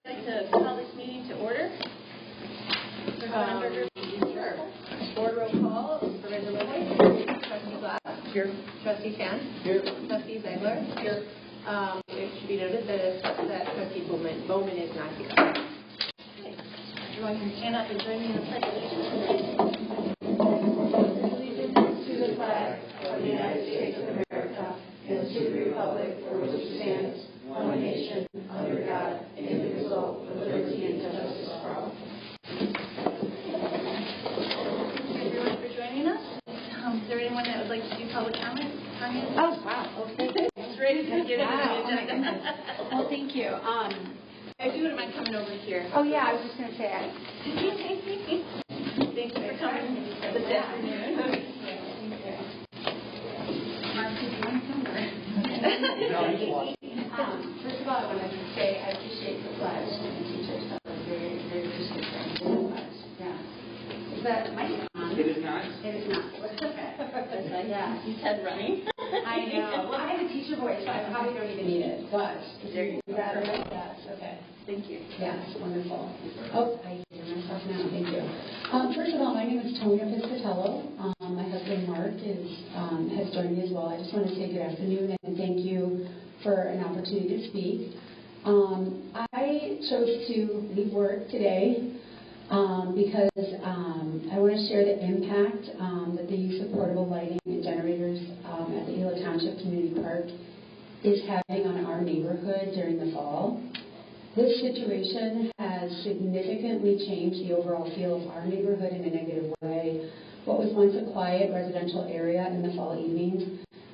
I'd like to call this meeting to order. Sure. Board roll call. Supervisor White. Trustee Glass. Here. Trustee Chan. Here. Trustee Ziegler. Here. It should be noted that Trustee Bowman is not here. Okay. Everyone can stand up and join me in the pledge of allegiance to the flag of the United States of America and to the republic for which it stands, one nation, under God, indivisible, with liberty and justice for all. Thank you, everyone, for joining us. Is there anyone that would like to do public comment? Oh, wow. Okay. It's ready to get into the agenda. Well, thank you. If you wouldn't mind coming over here. Oh, yeah, I was just going to say. Thank you for coming this afternoon. First of all, I wanted to say I appreciate the pledge and the teachers. That was very, very appreciative for the pledge. Yeah. Is that mic on? It is not. It is not. Okay. Yeah. You said running. I know. Well, I have a teacher voice, so I probably don't even need it. But there you go. Yes. Okay. Thank you. Yes, wonderful. Oh, I hear myself now. Thank you. First of all, my name is Tonya Piscatello. My husband Mark has joined me as well. I just want to say good afternoon and thank you for an opportunity to speak. I chose to leave work today because I want to share the impact that the use of portable lighting and generators at the Ela Township Community Park is having on our neighborhood during the fall. This situation has significantly changed the overall feel of our neighborhood in a negative way. What was once a quiet residential area in the fall evenings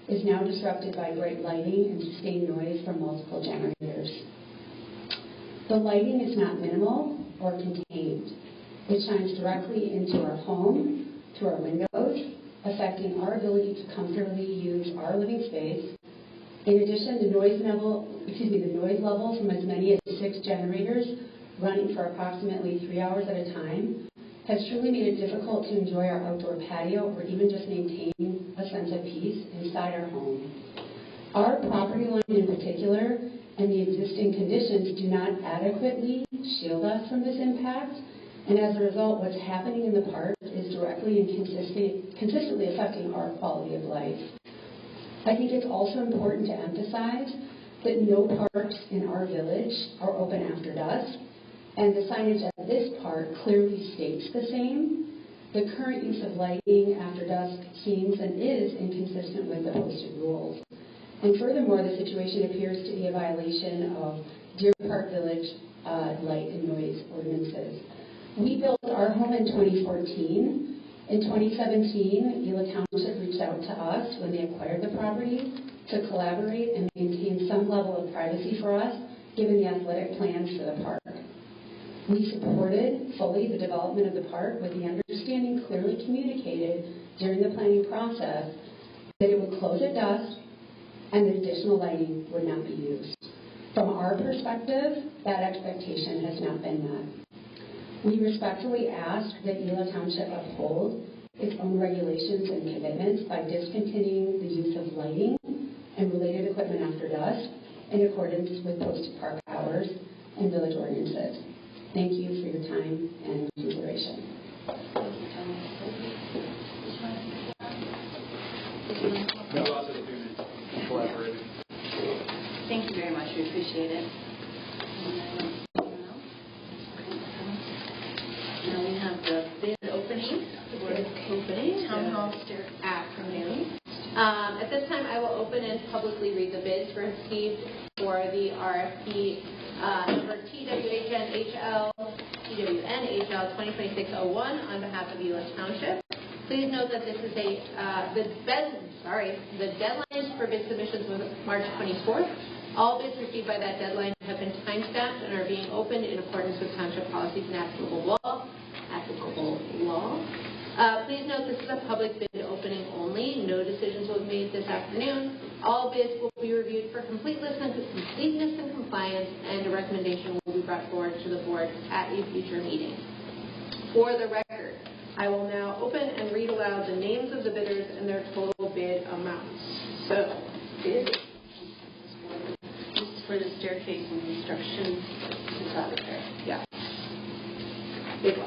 is now disrupted by bright lighting and sustained noise from multiple generators. The lighting is not minimal or contained. It shines directly into our home, through our windows, affecting our ability to comfortably use our living space. In addition, the noise level from as many as 6 generators running for approximately 3 hours at a time has truly made it difficult to enjoy our outdoor patio or even just maintain a sense of peace inside our home. Our property line in particular and the existing conditions do not adequately shield us from this impact, and as a result, what's happening in the park is directly and consistently affecting our quality of life. I think it's also important to emphasize that no parks in our village are open after dusk, and the signage at this park clearly states the same. The current use of lighting after dusk seems and is inconsistent with the posted rules. And furthermore, the situation appears to be a violation of Deer Park Village light and noise ordinances. We built our home in 2014. In 2017, Ela Township reached out to us when they acquired the property to collaborate and maintain some level of privacy for us, given the athletic plans for the park. We supported fully the development of the park with the understanding clearly communicated during the planning process that it would close at dusk and that additional lighting would not be used. From our perspective, that expectation has not been met. We respectfully ask that Ela Township uphold its own regulations and commitments by discontinuing the use of lighting and related equipment after dusk in accordance with posted park hours and village ordinances. Thank you for your time and consideration. Thank you very much. We appreciate it. Now we have the bid opening. Town Hall afternoon. At this time, I will open and publicly read the bids received for the RFP for TWNHL 2026-01 on behalf of Ela Township. Please note that this is the deadline for bid submissions was March 24th. All bids received by that deadline have been time-stamped and are being opened in accordance with township policies and applicable law. Please note this is a public bid opening only. No decisions will be made this afternoon. All bids will be reviewed for completeness and compliance, and a recommendation will be brought forward to the board at a future meeting. For the record, I will now open and read aloud the names of the bidders and their total bid amounts. So, bid. This is for the staircase and construction. Bid 1.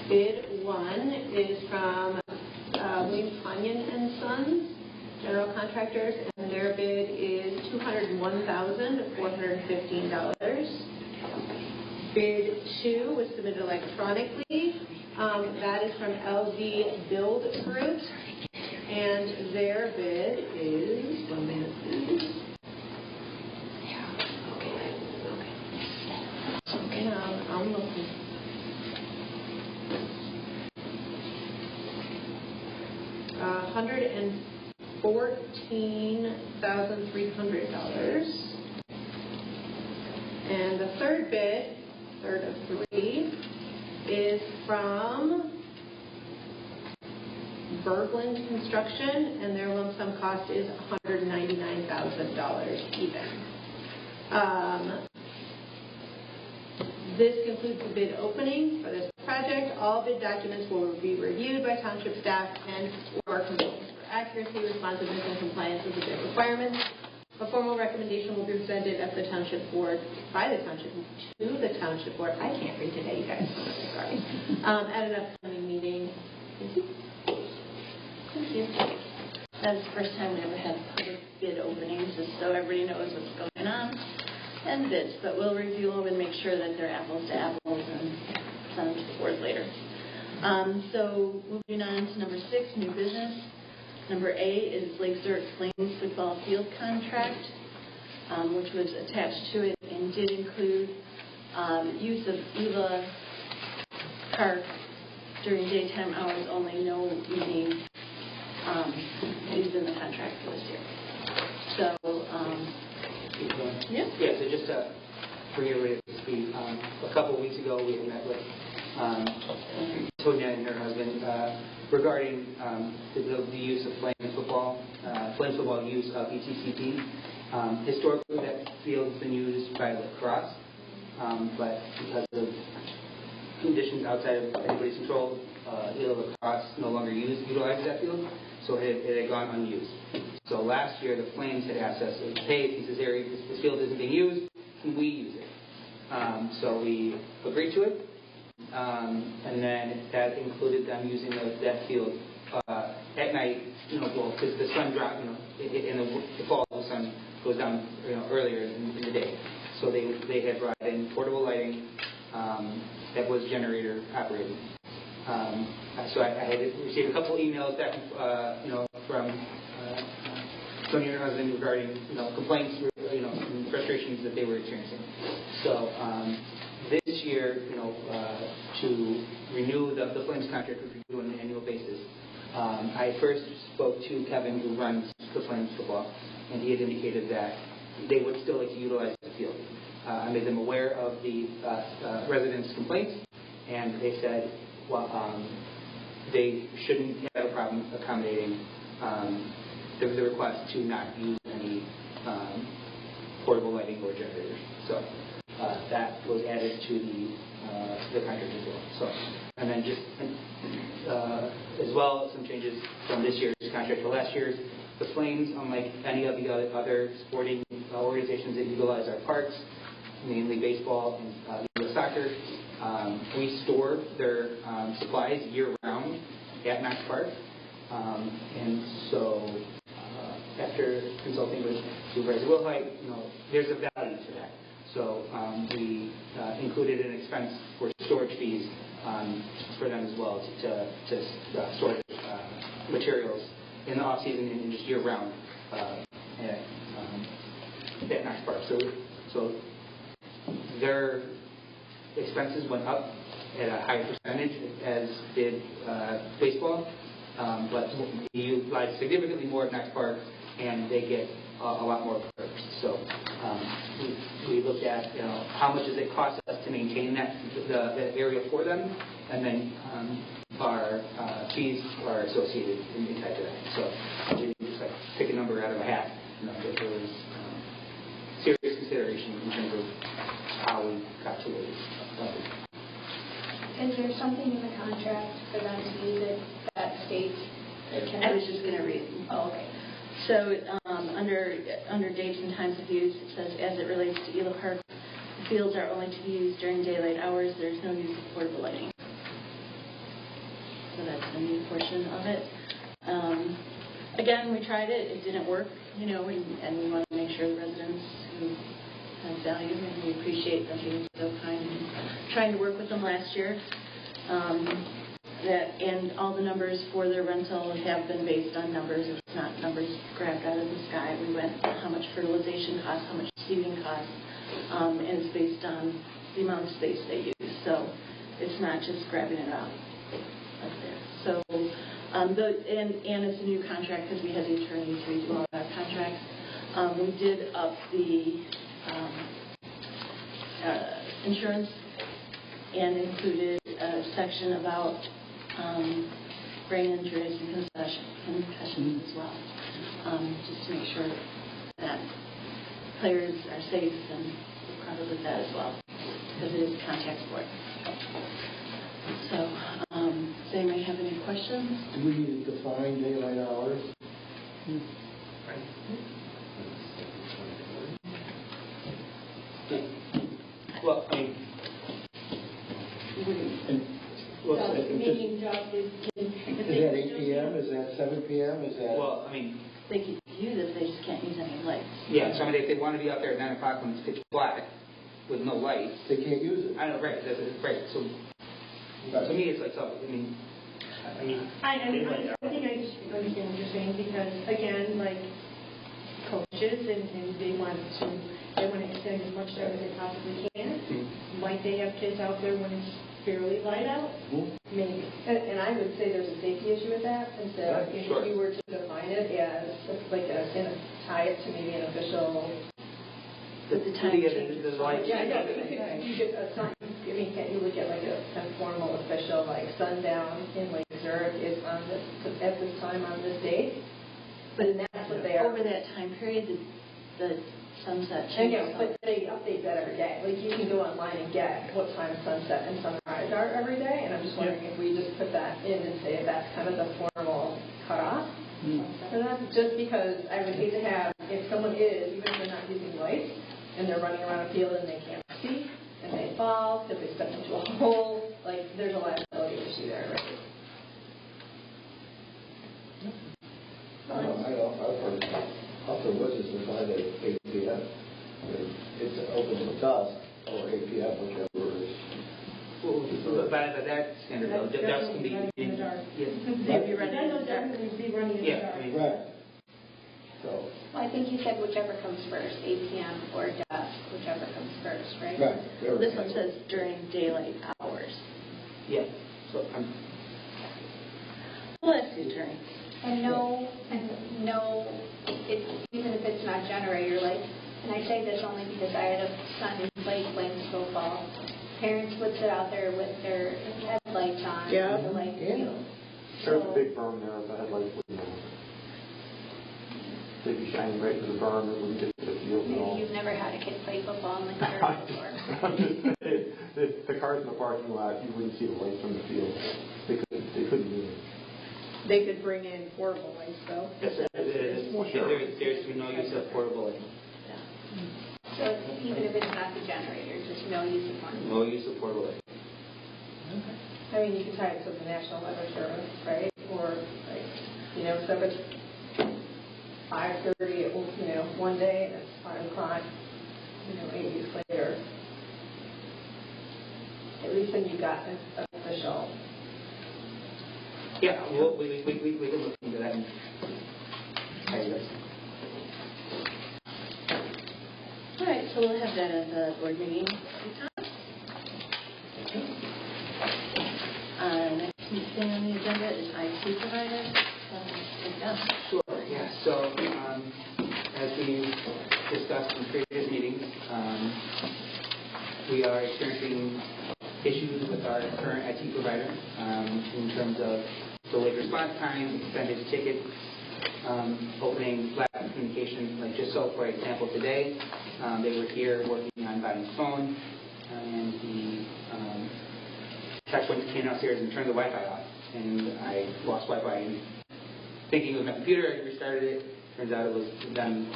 Bid 1 is from William Kanyon and Sons, general contractors, and their bid is $201,415. Bid 2 was submitted electronically. That is from LD Build Group, and their bid is, 1 minute please. Okay, I'm looking. $114,300. And the third bid, third of 3, is from Berglund Construction, and their lump sum cost is $199,000 even. This concludes the bid opening for this project. All bid documents will be reviewed by township staff and or consultants for accuracy, responsiveness, and compliance with the bid requirements. A formal recommendation will be presented at the township board, by the township, to the township board. I can't read today, you guys. Sorry. At an upcoming meeting. Thank you. Thank you. That's the first time we ever had public bid openings, just so everybody knows what's going on, and bids. But we'll review them and make sure that they're apples to apples and send them to the board later. So moving on to number 6, new business. Number A is Lake Zurich Flames football field contract, which was attached to it and did include use of EVA Park during daytime hours only, no evening used in the contract for this year. So, yeah, so just to bring everybody up to speed, a couple of weeks ago we had met with Tonya and her husband regarding the use of Flames football use of ETCP. Historically, that field has been used by lacrosse, but because of conditions outside of anybody's control, lacrosse no longer utilizes that field, so it had gone unused. So last year, the Flames had asked us, hey, this field isn't being used, can we use it? So we agreed to it. And then that included them using that field at night, because the sun drops, in the fall the sun goes down, earlier in the day. So they had brought in portable lighting that was generator operated. So I had received a couple emails back, from Tony and her husband regarding, complaints, and frustrations that they were experiencing. So this year, to renew the Flames contract, which we do on an annual basis, I first spoke to Kevin, who runs the Flames football, and he had indicated that they would still like to utilize the field. I made them aware of the residents' complaints, and they said, they shouldn't have a problem accommodating the request to not use any portable lighting or generators. So that was added to the contract as well. So, and then just as well, some changes from this year's contract to last year's. The Flames, unlike any of the other sporting organizations that utilize our parks, mainly baseball and U.S. soccer, we store their supplies year-round at Knox Park. And so after consulting with Supervisor Wilhite, there's a value to that. So we included an expense for storage fees for them as well to store materials in the off-season and just year-round at Knox Park. So their expenses went up at a higher percentage, as did baseball, but we utilize significantly more at Knox Park, and they get a lot more perks. So we looked at how much does it cost us to maintain that area for them, and then our fees are associated in tied to that. So we just pick a number out of a hat. There was serious consideration in terms of how we got to it. Is there something in the contract for them to use it that states? I was just going to read. Oh, okay. So under dates and times of use, it says, as it relates to Ela Park, the fields are only to be used during daylight hours. There's no use of portable lighting. So that's the new portion of it. Again, we tried it. It didn't work, and we want to make sure the residents who have value, and we appreciate them being so kind and trying to work with them last year. And all the numbers for their rental have been based on numbers. It's not numbers grabbed out of the sky. We went how much fertilization costs, how much seeding costs, and it's based on the amount of space they use. So it's not just grabbing it out up there. So, and it's a new contract because we had the attorneys redo all our contracts. We did up the insurance and included a section about brain injuries and concussions as well, just to make sure that players are safe, and we're covered with that as well, because it is a contact sport. So, does anybody have any questions? Do we need to define daylight hours? Well, I mean, Making jobs is that 8 p.m.? Is that 7 p.m.? Is that? well, I mean, They could use it, they just can't use any lights. yeah. So I mean, if they want to be out there at 9 o'clock when it's pitch black with no lights, They can't use it. I know, right? Right. So to me, it's like, so, I mean, I think I understand what you're saying, because again, like coaches and they want to extend as much time as they possibly can. Might they have kids out there when it's fairly light out? Maybe. And I would say there's a safety issue with that, and so if sure. you were to define it as like tie it to maybe an official. With the time change. the lights. Yeah, I know. You get can't you look at like a formal official like sundown in Lake Zurich is on this at this time on this date? But that's what they are. Over that time period, the sunset And changes. but they update that every day. Like you can go online and get what time sunset and sunrise are every day. And I'm just wondering if we just put that in and say that's kind of the formal cutoff for them. Just because I would hate to have, if someone is, even if they're not using lights, and they're running around a field and they can't see, and they fall because they step into a hole, like there's a liability issue there, right? I've heard Upper Woods is defined at 8 p.m. It's open to dusk or 8 p.m., whichever is. But by that standard, though, dusk can be. in the dark. They'd be running in the dark. Be running in the Yeah, dark. I mean, Right. So, Well, I think you said whichever comes first, 8 p.m. or dusk, whichever comes first, right? right. Well, this one says during daylight hours. yeah. So I'm. Well, that's the attorney. And no, even if it's not generator lights, and I say this only because I had a son who played playing football. Parents would sit out there with their headlights on. Yeah. The light Yeah. field. There's a big berm there, the headlights wouldn't know. They'd be shining right into the berm, it wouldn't get to the field at all. Maybe you've never had a kid play football in the car before. I'm just saying, the cars in the parking lot, you wouldn't see the lights from the field. They couldn't do it. They could bring in portable lights, though. There's no use of portable lighting. So even if it's not the generator, just no use of one. No use of portable lighting. I mean, you can tie it to the National Weather Service, right? Or like, so if it's 5:30, one day, and it's 5 o'clock, 8 weeks later. At least then you got an official. Yeah, well, we can look into that. I guess. All right, so we'll have that at the board meeting sometime. Next thing on the agenda is IT providers. Sure, yeah. So, as we discussed in previous meetings, we are experiencing issues with our current IT provider in terms of delayed response time, extended tickets, opening flat communication. Like just so, for example, today, they were here working on Bonnie's phone, and the tech went to came downstairs and turned the Wi-Fi off, and I lost Wi-Fi thinking it was my computer, I restarted it. Turns out it was done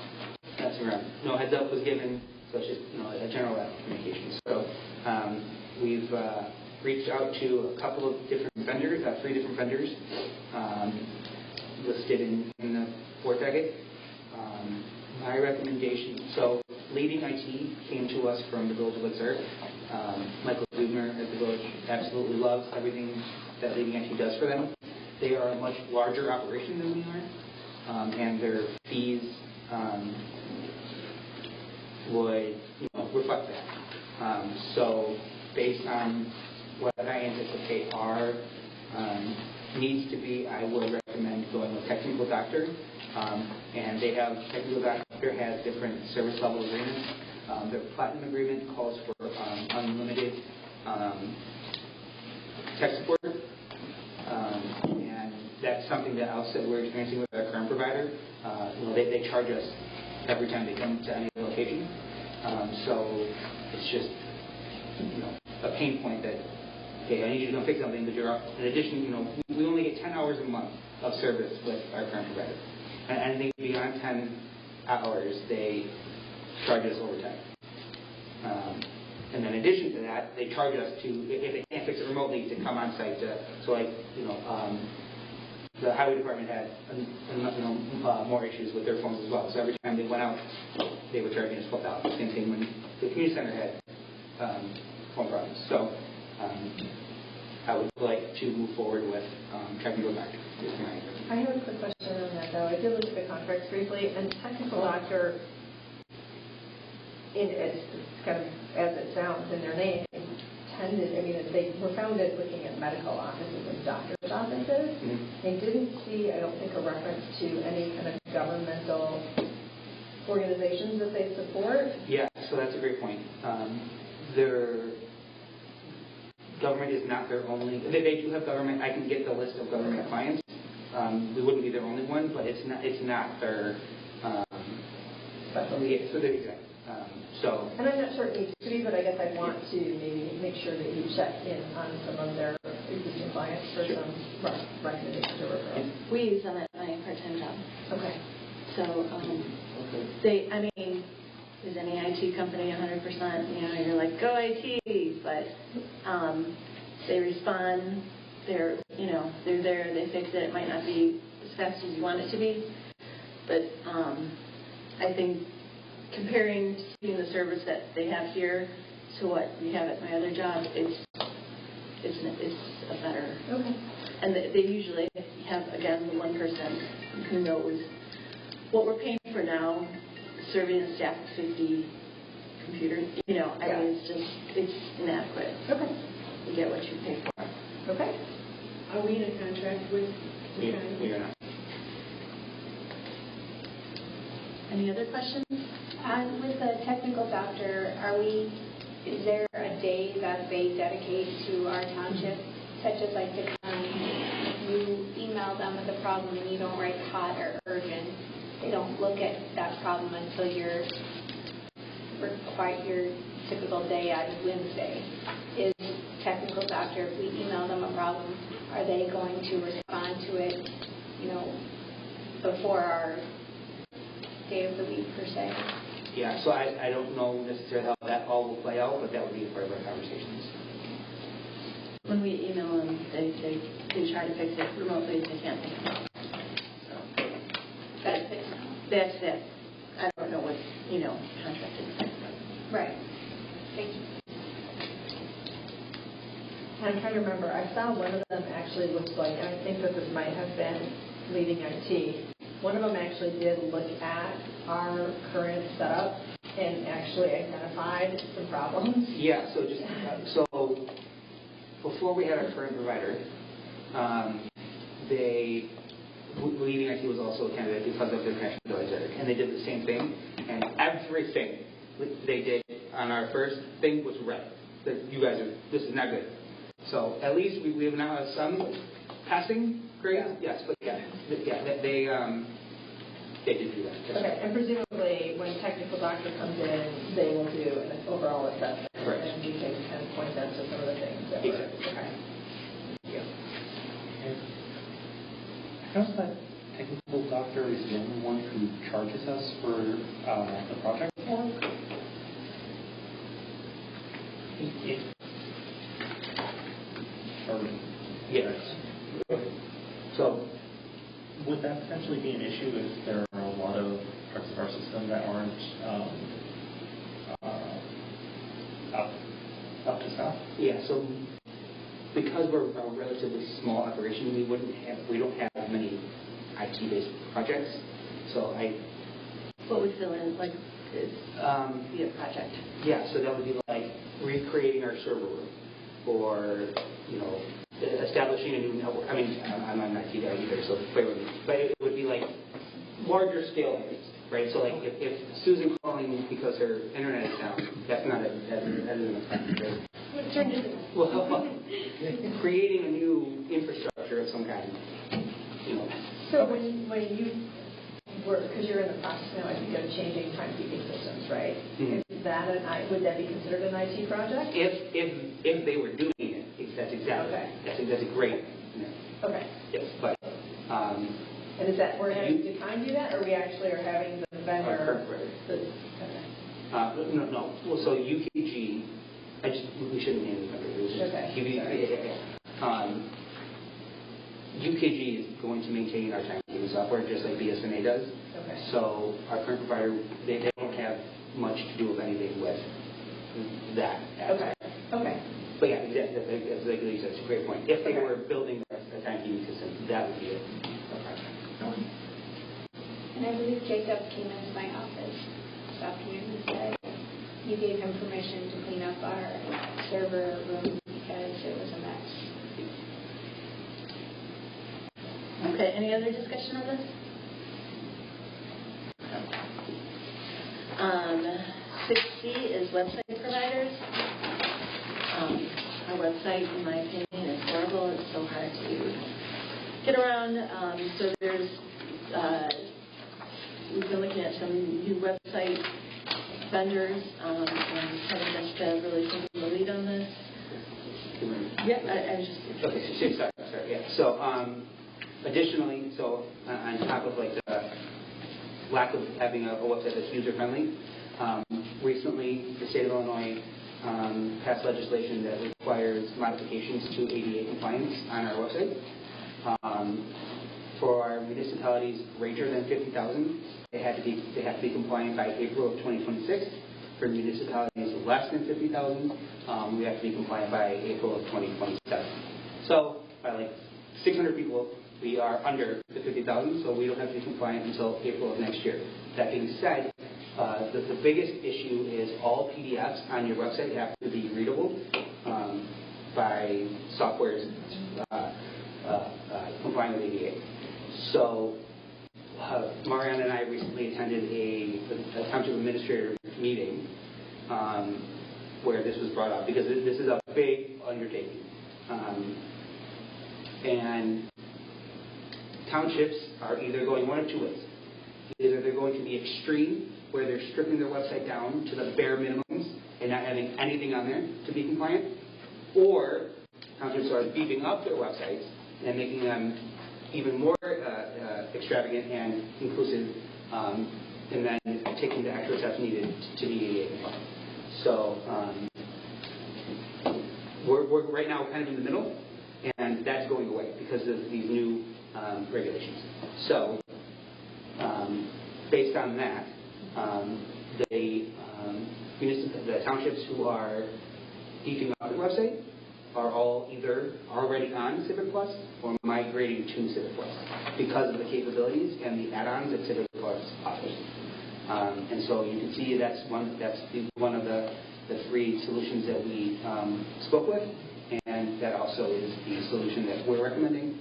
messing around. No heads up was given, so it's just a general lack of communication. So we've reached out to a couple of different vendors, 3 different vendors listed in the board packet. My recommendation, so Leading IT came to us from the Village of Exert. Michael Dubner at the Village absolutely loves everything that Leading IT does for them. They are a much larger operation than we are, and their fees would reflect that. So based on what I anticipate our needs to be, I would recommend going with Technical Doctor. And they have, Technical Doctor has different service level agreements. Their Platinum agreement calls for unlimited tech support. And that's something that also we're experiencing with our current provider. They charge us every time they come to any location. So it's just a pain point that, okay, I need you to go fix something, but you're in addition, we only get 10 hours a month of service with our current provider. And anything beyond 10 hours, they charge us overtime. And then in addition to that, they charge us to, if they can't fix it remotely, to come on site to, the highway department had more issues with their phones as well. So every time they went out, they were charging us $12. Same thing when the community center had phone problems. So I would like to move forward with Technical Doctor. I have a quick question on that, though. I did look at the contracts briefly, and Technical Doctor, it's kind of as it sounds in their name, they were founded looking at medical offices and doctor's offices. Mm-hmm. They didn't see, I don't think, a reference to any kind of governmental organizations that they support. Yeah, so that's a great point. Their government is not their only. They do have government. I can get the list of government clients. We wouldn't be their only one, but it's not their. Specialty. So they're exactly. And I'm not sure it needs to be, but I guess I'd want to maybe make sure that you check in on some of their existing clients for some recommendations or referrals. We use them at my part-time job. Okay. So is any IT company 100%? You're like, go IT, but they respond. They're there. They fix it. It might not be as fast as you want it to be, but I think comparing seeing the service that they have here to what we have at my other job, it's a better. Okay. And they usually have, again, the one person who knows what we're paying for now, serving a staff of 50 computers. It's inadequate. Okay. You get what you pay for. Okay. Are we in a contract with the county? We are not. Any other questions? With the Technical Doctor, is there a day that they dedicate to our township, such as like the you email them with a problem and you don't write hot or urgent, they don't look at that problem until your typical day on Wednesday. Is Technical Doctor, if we email them a problem, are they going to respond to it, before our day of the week per se? Yeah, so I don't know necessarily how that all will play out, but that would be a part of our conversations. When we email them, they try to fix it remotely if they can't fix it. So that's it. I don't know what contract is. Right. Thank you. I'm trying to remember. I saw one of them actually looked like, and I think that this might have been Leading IT. One of them actually did look at our current setup and actually identified some problems. Yeah, so before we had our current provider, Leading IT was also a candidate because of their connection to Exert, and they did the same thing, and everything they did on our first thing was red. That you guys this is not good. So at least we have now some passing grades. Yeah. Yes, but they did do that. Okay, and presumably when Technical Doctor comes in, they will do an overall assessment. Correct. And we can kind of point them to some of the things that Exactly. Okay. Thank you. How's that Technical someone who charges us for the project work? Yes. So, would that potentially be an issue if there are a lot of parts of our system that aren't up to snuff? yeah, so because we're a relatively small operation, we don't have many IT-based projects. So What would fill in, like, be a project? yeah, so that would be like recreating our server room, or establishing a new network. I mean, I'm not an IT guy either, so bear with me. But it would be like larger scale things, right? So like if Susan calling because her internet is down, that's not that isn't a factor, right? Well, creating a new infrastructure of some kind, So when you work, because you're in the process now, I think, of changing timekeeping systems, right? Mm-hmm. Would that be considered an IT project? If they were doing it, that's exactly. Okay. That's a great. Okay. Yes, but. And is that we're having to time do that, or we actually are having the vendor? Our current vendor. No. Well, so UKG, we shouldn't name the vendor. It was just Okay. UKG is going to maintain our timekeeping software just like BSNA does. Okay. So our current provider, they don't have much to do with anything with that. Okay. But yeah, exactly. As you said, it's a great point. If they were building a timekeeping system, that would be it. And I believe Jacob came into my office this afternoon and said you gave him permission to clean up our server room because it was a mess. Okay, any other discussion on this? 6C is website providers. Our website, in my opinion, is horrible. It's so hard to get around. So there's, we've been looking at some new website vendors, and Kevin Jessica really taking the lead on this. Yeah, I was just... Okay, sorry, yeah. So, additionally, on top of like the lack of having a website that's user-friendly, recently the state of Illinois passed legislation that requires modifications to ADA compliance on our website. For our municipalities greater than 50,000, they have to be compliant by April of 2026. For municipalities less than 50,000, we have to be compliant by April of 2027. So by like 600 people, we are under the 50,000, so we don't have to be compliant until April of next year. That being said, the biggest issue is all PDFs on your website have to be readable by softwares complying with ADA. So Mariana and I recently attended a township administrator meeting where this was brought up, because this is a big undertaking. And townships are either going one of two ways. Either they're going to be extreme, where they're stripping their website down to the bare minimums and not having anything on there to be compliant, or townships are beefing up their websites and making them even more extravagant and inclusive, and then taking the extra steps needed to be ADA compliant. So we're right now kind of in the middle, and that's going away because of these new regulations. So based on that, the townships who are beefing up their website are all either already on Civic Plus or migrating to Civic Plus because of the capabilities and the add-ons that Civic Plus offers. And so you can see that's one of the three solutions that we spoke with, and that also is the solution that we're recommending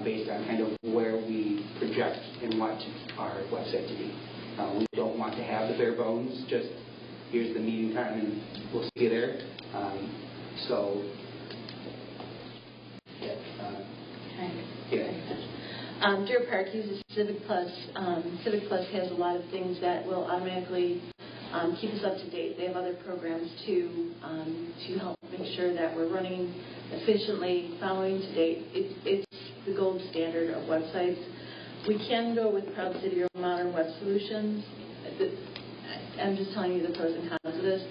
based on kind of where we project and want our website to be. We don't want to have the bare bones, just here's the meeting time and we'll see you there. Deer Park uses Civic Plus. Civic Plus has a lot of things that will automatically keep us up to date. They have other programs to help make sure that we're running efficiently, following to date. It's the gold standard of websites. We can go with Proud City or Modern Web Solutions. I'm just telling you the pros and cons of this.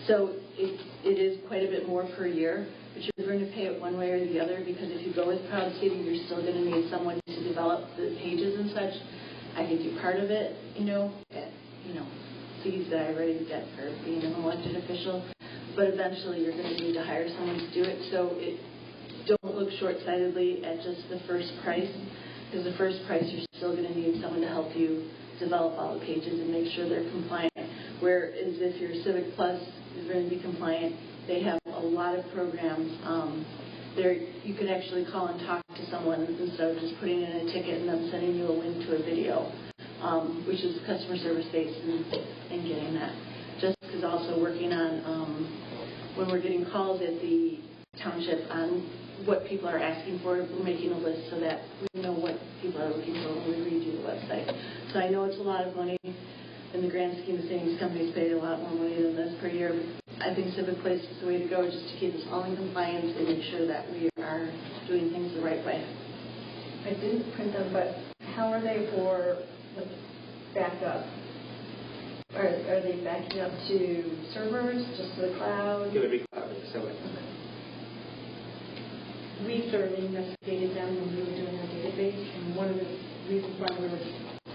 So it is quite a bit more per year, but you're going to pay it one way or the other, because if you go with Proud City, you're still going to need someone to develop the pages and such. I could do part of it, at, fees that I already get for being an elected official, but eventually you're going to need to hire someone to do it. So don't look short-sightedly at just the first price, because the first price you're still going to need someone to help you develop all the pages and make sure they're compliant. Whereas if your Civic Plus is going to be compliant, they have a lot of programs. You can actually call and talk to someone instead of just putting in a ticket and them sending you a link to a video, which is customer service based and getting that. Just because also working on when we're getting calls at the township on what people are asking for, we're making a list so that we know what people are looking for when we redo the website. So I know it's a lot of money. In the grand scheme of things, companies pay a lot more money than this per year. I think Civic Place is the way to go, just to keep us all in compliance and make sure that we are doing things the right way. I didn't print them, but how are they for the backup? Are they backing up to servers, just to the cloud? It would be cloud, so We thoroughly investigated them when we were doing our database, and one of the reasons why we were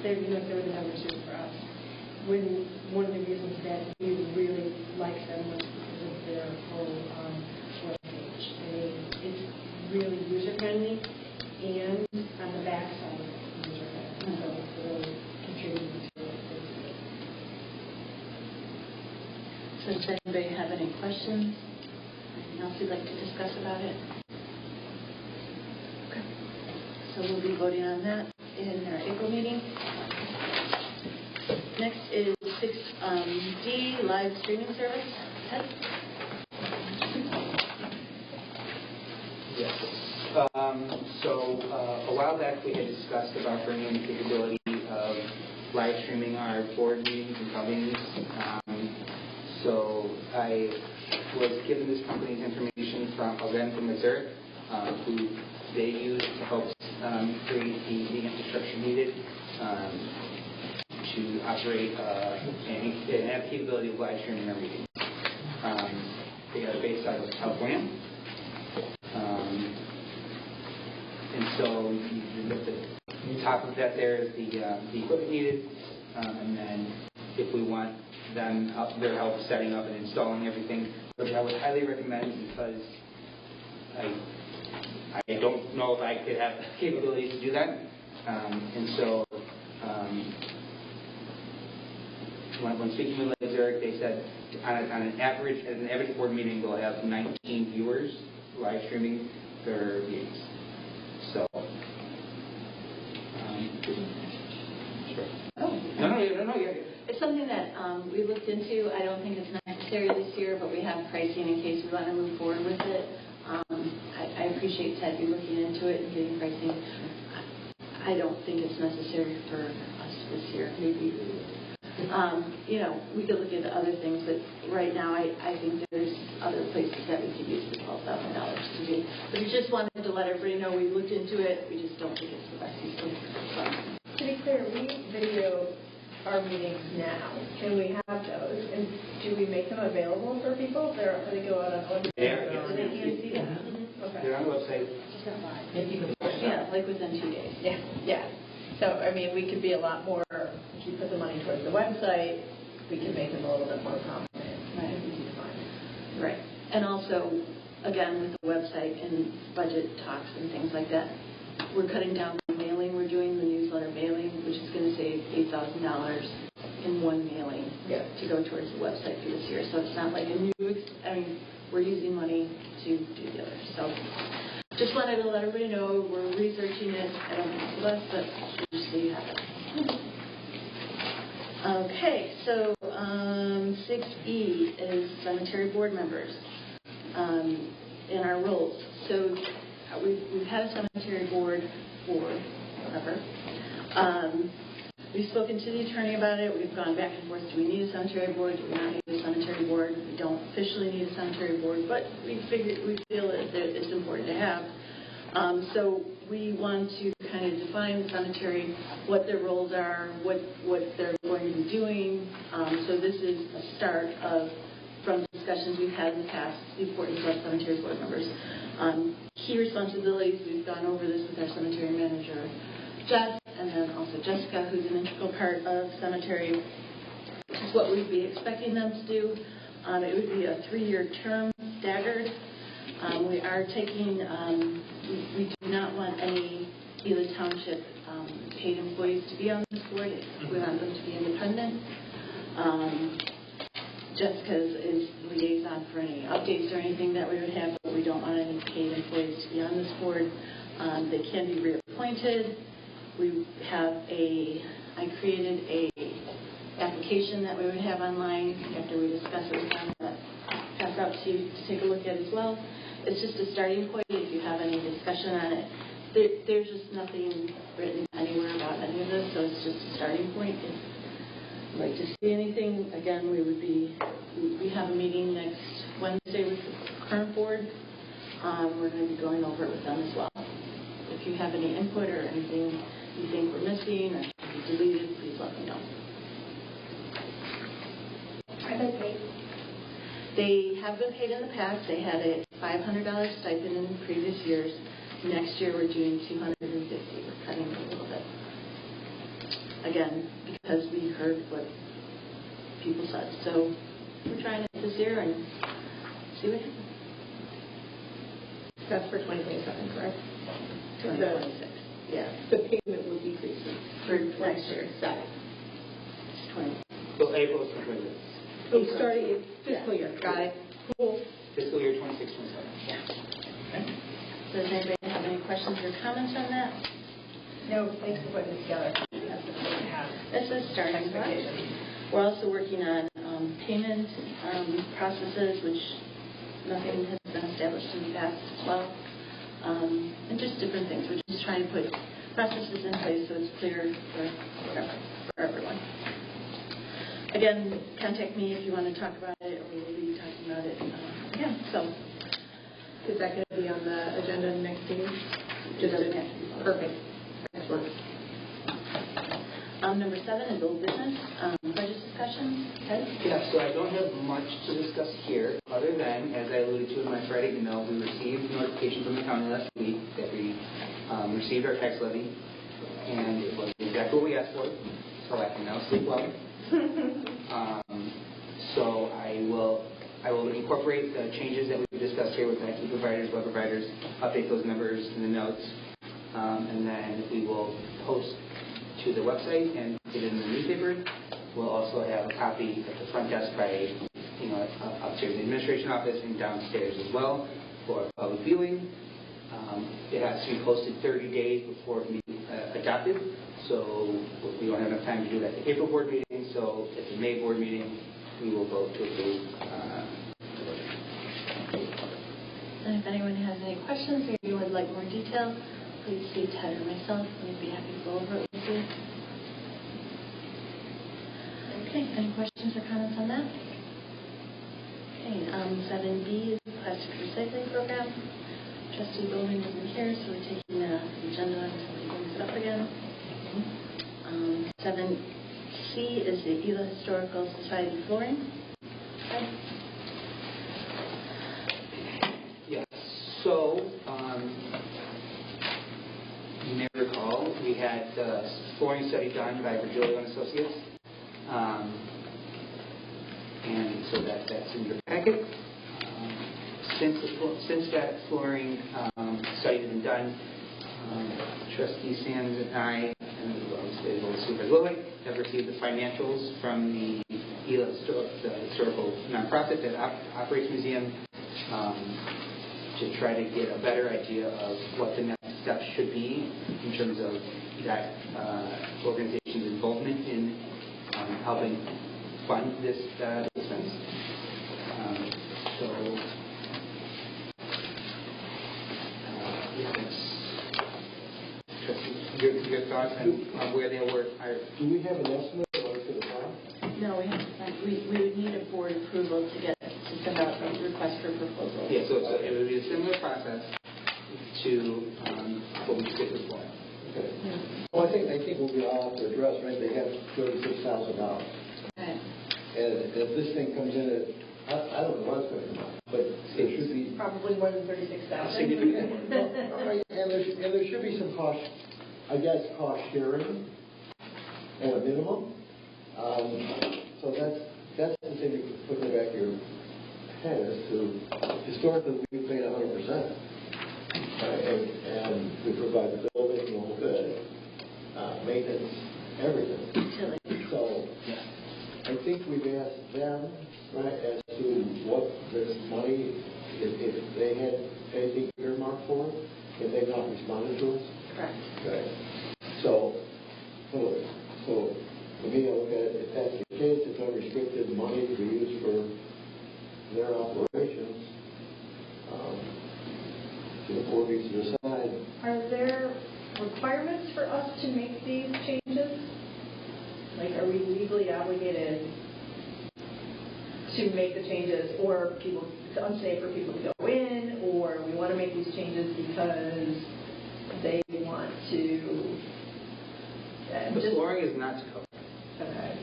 there, they were the number two for us. One of the reasons that we really like them was because of their whole web page. It's really user-friendly, and on the back side, it's user-friendly. So it's really contributing to it. So does anybody have any questions? Anything else you'd like to discuss about it? Okay. So we'll be voting on that in our April meeting. Next is 6D, live streaming service. Ted? yes. So a while back we had discussed about bringing the capability of live streaming our board meetings and call meetings. So I was given this company's information from a vendor from Missouri, who they use to help create the infrastructure needed to operate and have the capability of live streaming our meetings. They are based out of California. And so you look at the top of that there is the equipment needed, and then if we want them their help setting up and installing everything, which I would highly recommend, because I don't know if I could have the capabilities to do that. And so when speaking with Lynn Zurich, they said at an average board meeting, they'll have 19 viewers live streaming their meetings. So, sure. No, yeah. It's something that we looked into. I don't think it's necessary this year, but we have pricing in case we want to move forward with it. I appreciate Ted you looking into it and getting pricing. I don't think it's necessary for us this year. Maybe we could look into other things, but right now I think there's other places that we could use the $12,000 to do. But we just wanted to let everybody know we looked into it. We just don't think it's the best use of funds. To be clear, we video our meetings now, and we have those. And do we make them available for people? Or they go out on They can't see them? Okay. They're on the website. Yeah, like within 2 days. Yeah. So, we could be a lot more, if you put the money towards the website, we can make them a little bit more prominent. Right. Easy to find. Right. And also, again, with the website and budget talks and things like that, we're cutting down the mailing. We're doing the newsletter mailing, which is going to save $8,000 in one mailing to go towards the website for this year. So it's not like a new, we're using money to do the other. So just wanted to let everybody know we're researching it. I don't know the best, but just so you have it. Okay, so 6E is cemetery board members in our roles. So we've had a cemetery board for forever. We've spoken to the attorney about it. We've gone back and forth. Do we need a cemetery board? Do we not need a cemetery board? We don't officially need a cemetery board, but we feel that it's important to have. So we want to kind of define the cemetery, what their roles are, what they're going to be doing. So this is a start from discussions we've had in the past, the importance of cemetery board members. Key responsibilities, we've gone over this with our cemetery manager, Jess, and then also Jessica, who's an integral part of cemetery, which is what we'd be expecting them to do. It would be a 3-year term, staggered. We are taking, we do not want any Gila Township paid employees to be on this board. We want them to be independent. Jessica is liaison for any updates or anything that we would have, but we don't want any paid employees to be on this board. They can be reappointed. We have I created a application that we would have online after we discuss it with them, that pass out to you to take a look at as well. It's just a starting point if you have any discussion on it. There's just nothing written anywhere about any of this, so it's just a starting point. If you'd like to see anything, again, we have a meeting next Wednesday with the current board. We're going to be going over it with them as well. If you have any input or anything you think we're missing or should be deleted, please let me know. Are they paid? They have been paid in the past. They had a $500 stipend in previous years. Next year we're doing $250. We're cutting it a little bit. Again, because we heard what people said. So we're trying it this year and see what happens. That's for 2027, correct? 2026. Yeah. The payment will decrease For next year. Got it. It's 20. So April 2026. Oh, starting in fiscal year. Got it. Cool. Fiscal year 26-27. Yeah. Okay. So does anybody have any questions or comments on that? No, thanks for putting it together. This is starting point. We're also working on payment processes, which nothing has been established in the past as well, and just different things. We're just trying to put processes in place so it's clear for everyone. Again, contact me if you want to talk about it, or we'll be talking about it again. So, is that going to be on the agenda next meeting? Just doesn't have to be perfect. Excellent. Number 7 is old business, budget discussion. Okay. Yeah, so I don't have much to discuss here, other than, as I alluded to in my Friday email, we received notification from the county last week that we received our tax levy, and it was exactly what we asked for, so I can now sleep well. So I will incorporate the changes that we've discussed here with IT providers, web providers, update those numbers in the notes, and then we will post to the website and get it in the newspaper. We'll also have a copy at the front desk by, upstairs in the administration office and downstairs as well for public viewing. It has to be posted 30 days before it can be adopted, so we don't have enough time to do it at the April board meeting, so at the May board meeting, we will vote to approve. And if anyone has any questions or you would like more detail, please see Ted or myself. We'd be happy to go over it with you. Okay, any questions or comments on that? Okay, 7B is the plastic recycling program. Trustee Bowman isn't here, so we're taking the agenda until he brings it up again. 7C is the Gila Historical Society flooring. Okay. Yes. So, you may recall we had the flooring study done by Virgilio and Associates, and so that's in your packet. Since that flooring study has been done, Trustee Sands and I, and the Supervisor Lilly, have received the financials from the historical nonprofit that operates the museum, to try to get a better idea of what the next steps should be in terms of that organization's involvement in helping fund this expense. Your thoughts on where they were hired? Do we have an estimate of what it's going to cost? No, we haven't. We would need a board approval to send out a request for proposal. Yeah, so it would be a similar process to what we did before. Okay. people we all have to address, right? They have $36,000. Right. And if this thing comes in at, I don't know what it's going to come out, but there should be, Probably more than 36,000. Significant more. all right, and there should be some cost, I guess, cost sharing at a minimum. So that's the thing you put in the back of your head as to, historically, we paid 100%. And we provide the building, the whole bit, maintenance, everything. So I think we've asked them, right, as to what this money, if they had anything earmarked for it, if they've not responded to us. Correct. Okay. So for me, I look at it, if that's the case, it's unrestricted money to be used for their operations. To the board needs to decide. Are there requirements for us to make these changes? Like, are we legally obligated to make the changes, or people, it's unsafe for people to go in, or we want to make these changes because they want to... The flooring is not to code. Okay.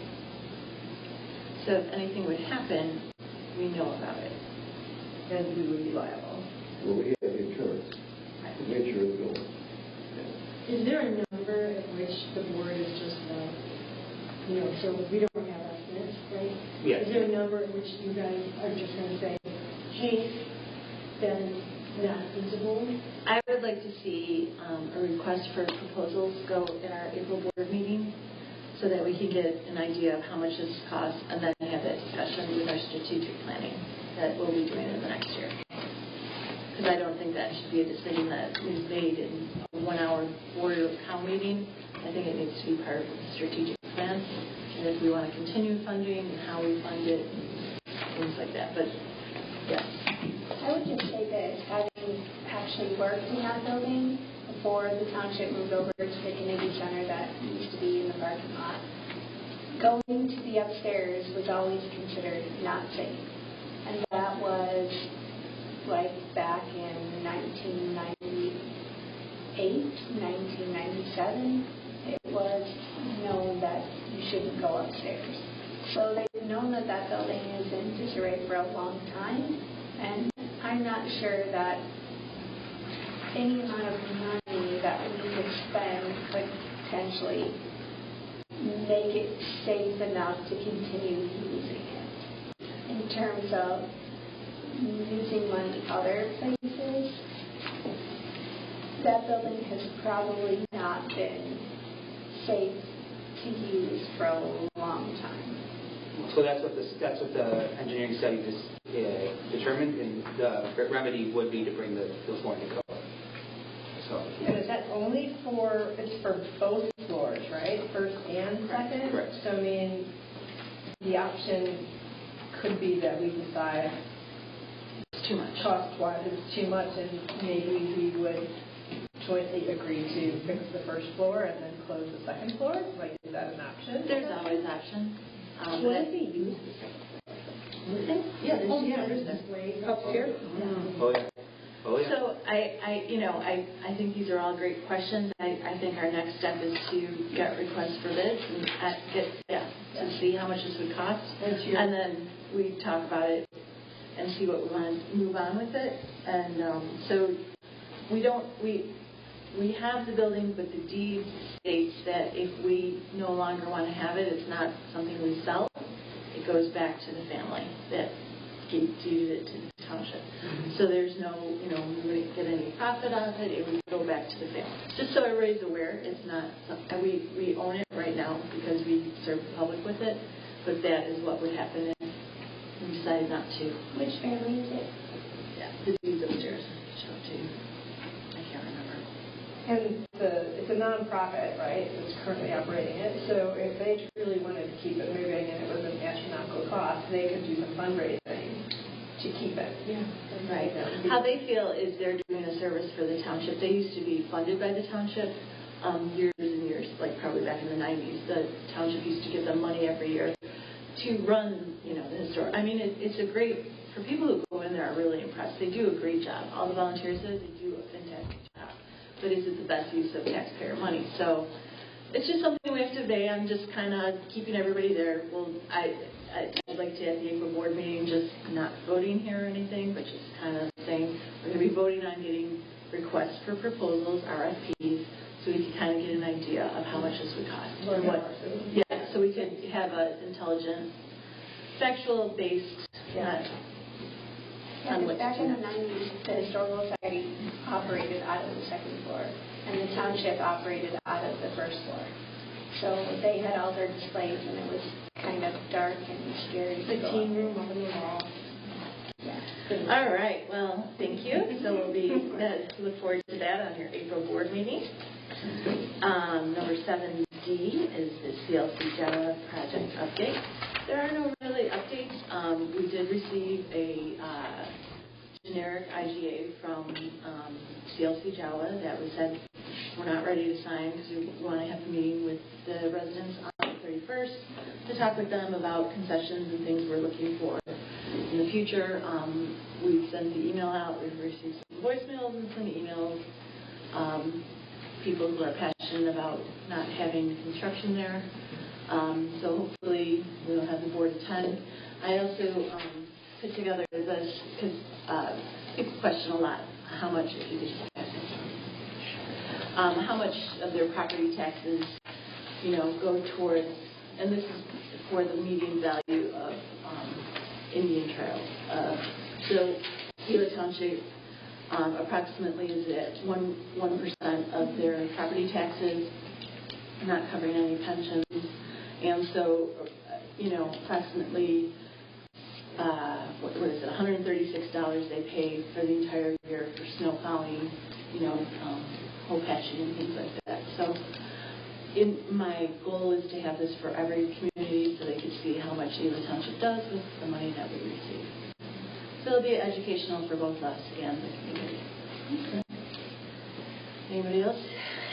So if anything would happen, we know about it. And we would be liable. Well, we have insurance to make sure the building. Is there a number at which the board is just, so we don't have estimates, right? Yes. Is there a number at which you guys are just going to say, hey, then not feasible? I would like to see a request for proposals go in our April board meeting so that we can get an idea of how much this costs and then have that discussion with our strategic planning that we'll be doing in the next year. Because I don't think that should be a decision that is made in a 1-hour board of town meeting. I think it needs to be part of the strategic plan. And if we want to continue funding and how we fund it and things like that. But, yes. I would just say that having actually worked in that building before the township moved over to the community center that used to be in the parking lot, going to the upstairs was always considered not safe. And that was like back in 1998, 1997. It was known that you shouldn't go upstairs. So they've known that that building is in disarray for a long time. And I'm not sure that any amount of money that we could spend could potentially make it safe enough to continue using it. In terms of using money other places, that building has probably not been safe to use for a long time. So that's what the engineering study determined, and the remedy would be to bring the flooring to code. So. And is that only for, it's for both floors, right? First and second? Correct. So, I mean, the option could be that we decide It's too much. cost-wise it's too much, and maybe we would jointly agree to fix the first floor and then close the second floor? Like, is that an option? There's always option. Will it be used the second floor? Yeah, There's this way upstairs. Oh yeah. Oh yeah. So I think these are all great questions. I think our next step is to get requests for bids and to see how much this would cost, and then we talk about it and see what we want to move on with it. And so we have the building, but the deed states that if we no longer want to have it, it's not something we sell. It goes back to the family that deeded it to the township. So there's no, we wouldn't get any profit out of it. It would go back to the family. Just so everybody's aware, it's not, we own it right now because we serve the public with it, but that is what would happen if we decided not to. Which family is it? Yeah, the deeds upstairs. Show it to you. I can't remember. And it's a nonprofit, right, that's currently operating it. So if they truly wanted to keep it moving and it was an astronomical cost, they could do some fundraising to keep it. Yeah, right. How they feel is they're doing a service for the township. They used to be funded by the township years and years, like probably back in the 90s. The township used to give them money every year to run, the historic. I mean, it's a great, for people who go in there are really impressed. They do a great job. All the volunteers there, they do a fantastic job. But is it the best use of taxpayer money? So it's just something we have to obey. I'm just kind of keeping everybody there. Well, I'd like to, at the April board meeting, just not voting here or anything, but just kind of saying we're going to be voting on getting requests for proposals, RFPs, so we can kind of get an idea of how much this would cost. And what, yeah, so we could have an intelligent, factual-based, not on what Back in the 90s, the Historical Society operated out of the second floor, and the township operated out of the first floor. So they had all their displays, and it was kind of dark and scary. The teen room on the wall. Yeah. All right. Well, thank you. So we'll be look forward to that on your April board meeting. Number 7D is the CLC JAWA project update. There are no really updates. We did receive a generic IGA from CLC JAWA that we said we're not ready to sign because we want to have a meeting with the residents on the 31st to talk with them about concessions and things we're looking for in the future. We've sent the email out. We've received some voicemails and some emails. People who are passionate about not having construction there. So hopefully we'll have the board attend. I also put together this because people question a lot how much, if you could just pass it, how much of their property taxes, go towards, and this is for the median value of Indian Trail. So Gila Township approximately is at 1% of their property taxes, not covering any pensions, and so approximately what is it, $136 they pay for the entire year for snow plowing, hole patching and things like that. So my goal is to have this for every community so they can see how much Gila Township does with the money that we receive. So it'll be educational for both us and the community. Okay. Anybody else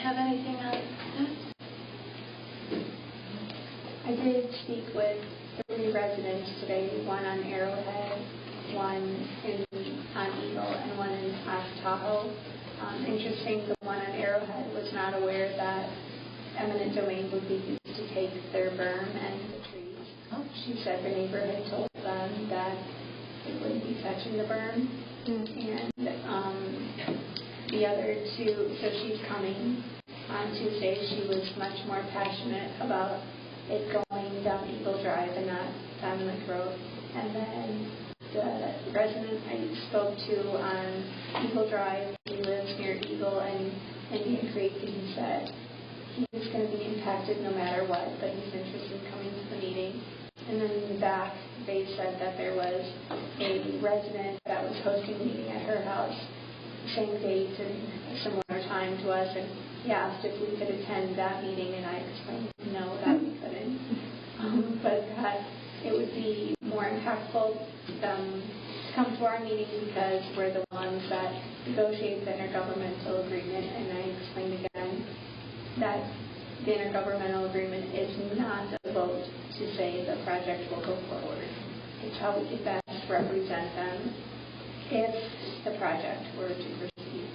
have anything on that? I did speak with 3 residents today, one on Arrowhead, one on Eagle, and one in Tahoe. Interesting, the one on Arrowhead was not aware that eminent domain would be used to take their berm and the trees. She said the neighbor had told them that they wouldn't be touching the berm. And the other 2, so she's coming on Tuesday. She was much more passionate about it going down Eagle Drive and not down Lake Road. And then the resident I spoke to on Eagle Drive, he lives near Eagle and Indian Creek, and he said he's going to be impacted no matter what, but he's interested in coming to the meeting. And then in the back, they said that there was a resident that was hosting a meeting at her house, same date and similar time to us, and he asked if we could attend that meeting, and I explained no, that we couldn't. But that it would be more impactful to come to our meeting because we're the ones that negotiate the intergovernmental agreement, and I explained again that the intergovernmental agreement is not a vote to say the project will go forward. It's how we can best represent them if the project were to proceed.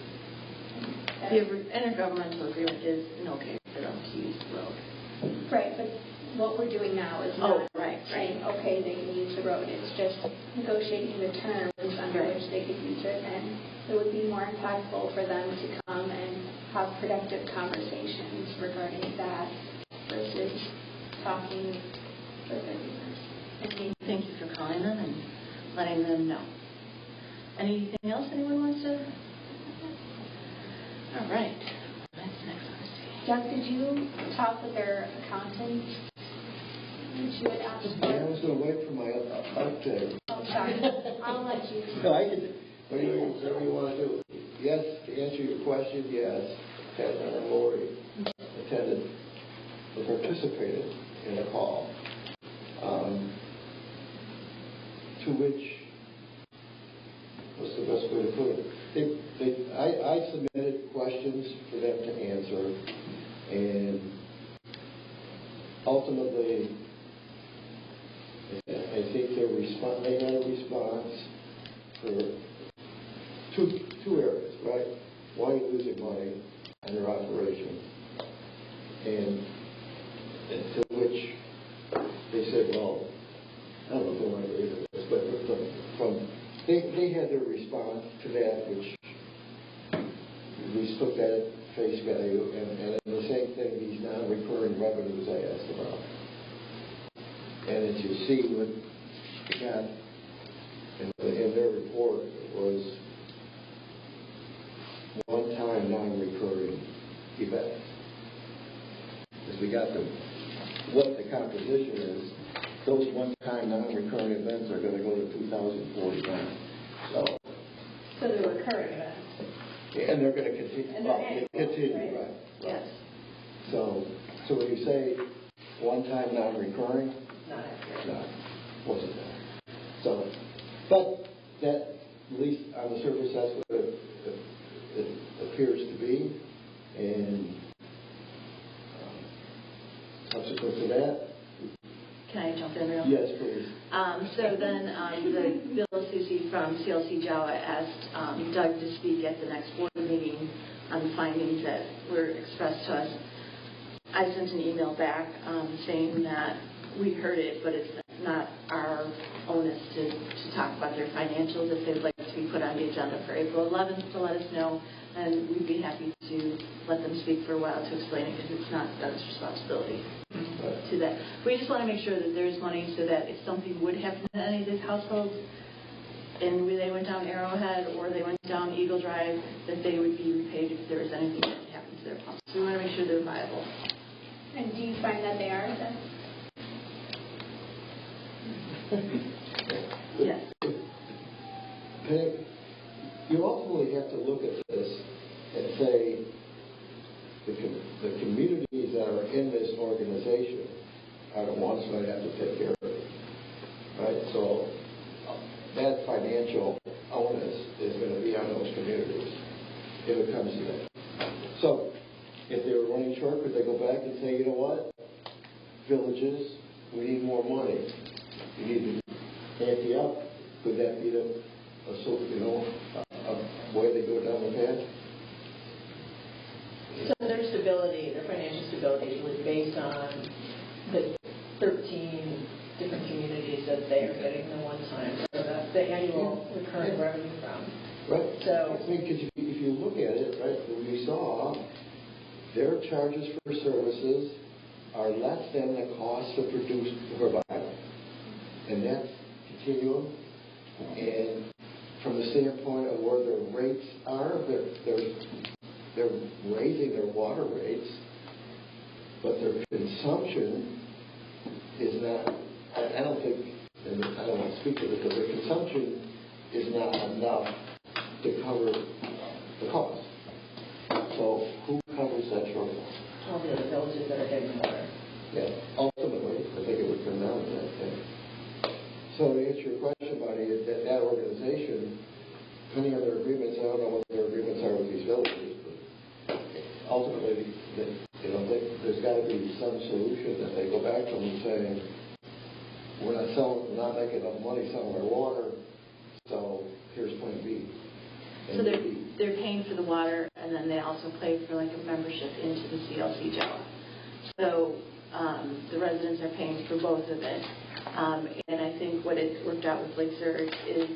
The intergovernmental agreement is an okay for them to use the road. Right, but what we're doing now is not saying, okay, they can use the road. It's just negotiating the terms under which they could use it, and it would be more impactful for them to come and have productive conversations regarding that versus talking with their neighbors. Thank you for calling them and letting them know. Anything else anyone wants to? All right. That's next one. Doug, did you talk with their accountant? Did you ask for? I was going to wait for my update. Oh, sorry. I'll let you. No, I can, whatever you want to do. Yes, to answer your question, yes. Ted and Lori attended or participated in a call, to which, what's the best way to put it? I submitted questions for them to answer, and ultimately, I think they had a response for two areas, right? One, losing money on their operation, and to which they said, well, I don't know if they want to get into this, but they had their response to that, which we took that at face value, and the same thing, these non-recurring revenues I asked about. And as you see, what we got in their report was one-time non-recurring events. As we got to what the composition is, those one-time non-recurring events are going to go to 2049. So they're recurring events. And they're going to continue. And they're annual, continue, right? Yes. So when you say one-time non-recurring, Not accurate. no, wasn't that. So, but that, at least on the surface, that's what it appears to be. And subsequent to that, Can I jump in real quick? yes, please. So then the Bill Susi from CLC Jawa asked Doug to speak at the next board meeting on the findings that were expressed to us. I sent an email back saying that we heard it, but it's not our onus to talk about their financials. If they'd like to be put on the agenda for April 11th to let us know, and we'd be happy to let them speak for a while to explain it, because it's not Doug's responsibility to that. We just want to make sure that there's money so that if something would happen to any of these households, and they went down Arrowhead or they went down Eagle Drive, that they would be repaid if there was anything that happened to their pumps. So we want to make sure they're viable. And do you find that they are then? Yes. You ultimately have to look at this and say the communities that are in this organization are the ones that have to take care of it. Right? So that financial onus is going to be on those communities if it comes to that. So if they were running short, could they go back and say, you know what? Villages, we need more money. You need to ante up. Could that be a way they go down the path? So their stability, their financial stability is really based on the 13 different communities that they are getting the one-time, or the annual recurring revenue from. Right. So, I mean, because if you look at it, right, we saw their charges for services are less than the cost to provide. And that's continuum. And from the standpoint of where their rates are, they're raising their water rates, but their consumption is not, I don't think, and I don't want to speak to it, but their consumption is not enough to cover the cost. So who covers that shortfall? all the other villages that are getting water. Yeah, ultimately, I think it would come down to that thing. So to answer your question, Buddy, is that organization, depending on their agreements, I don't know what their agreements are with these villages, but ultimately, there's got to be some solution that they go back to them and say, we're not making enough money selling our water, so here's plan B. So they're paying for the water, and then they also pay for like a membership into the CLC Jawa. So the residents are paying for both of it. And I think what it worked out with Lake Zurich is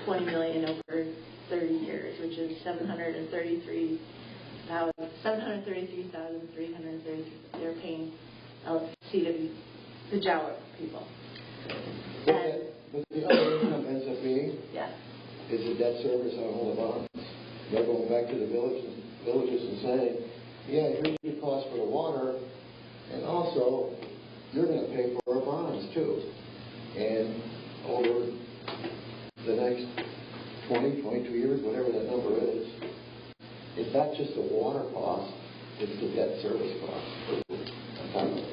$20 million over 30 years, which is $733,333. They're paying CW, the Jawa people. But the other income ends up being Yeah. is a debt service on all the bonds. They're going back to the villages and saying, yeah, here's your cost for the water, and also you're going to pay for our bonds too. And over the next 20, 22 years, whatever that number is, it's not just the water cost, it's the debt service cost on top of it.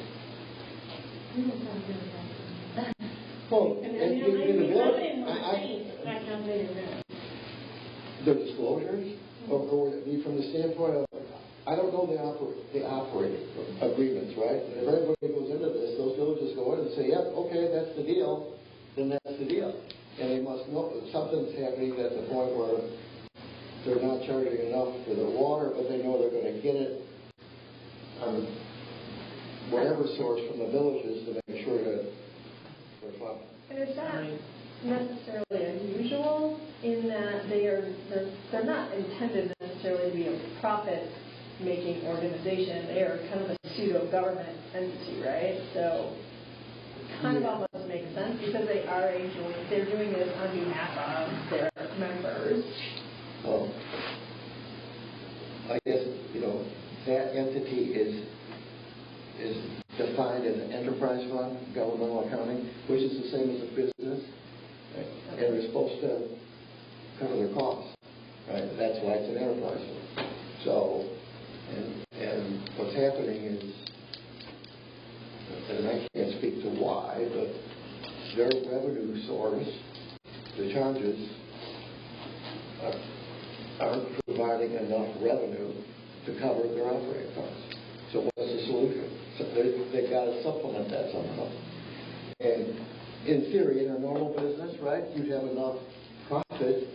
Well, the disclosures, or from the standpoint of, I don't know the operating agreements, right? And if everybody goes into this, those villages go in and say, yep, okay, that's the deal, then that's the deal. And they must know that something's happening at the point where they're not charging enough for the water, but they know they're going to get it whatever source from the villages to make sure that we're fine. And is that necessarily unusual in that they're not intended necessarily to be a profit-making organization. They are kind of a pseudo-government entity, right? So it kind of almost makes sense because they are they're doing this on behalf of their members. I guess, that entity is defined as an enterprise fund, governmental accounting, which is the same as a business, right? And they're supposed to cover their costs, right? That's why it's an enterprise fund. So, and what's happening is, and I can't speak to why, but their revenue source, the charges, aren't providing enough revenue to cover their operating costs. So what's the solution? So they've got to supplement that somehow. And in theory, in a normal business, right, you'd have enough profit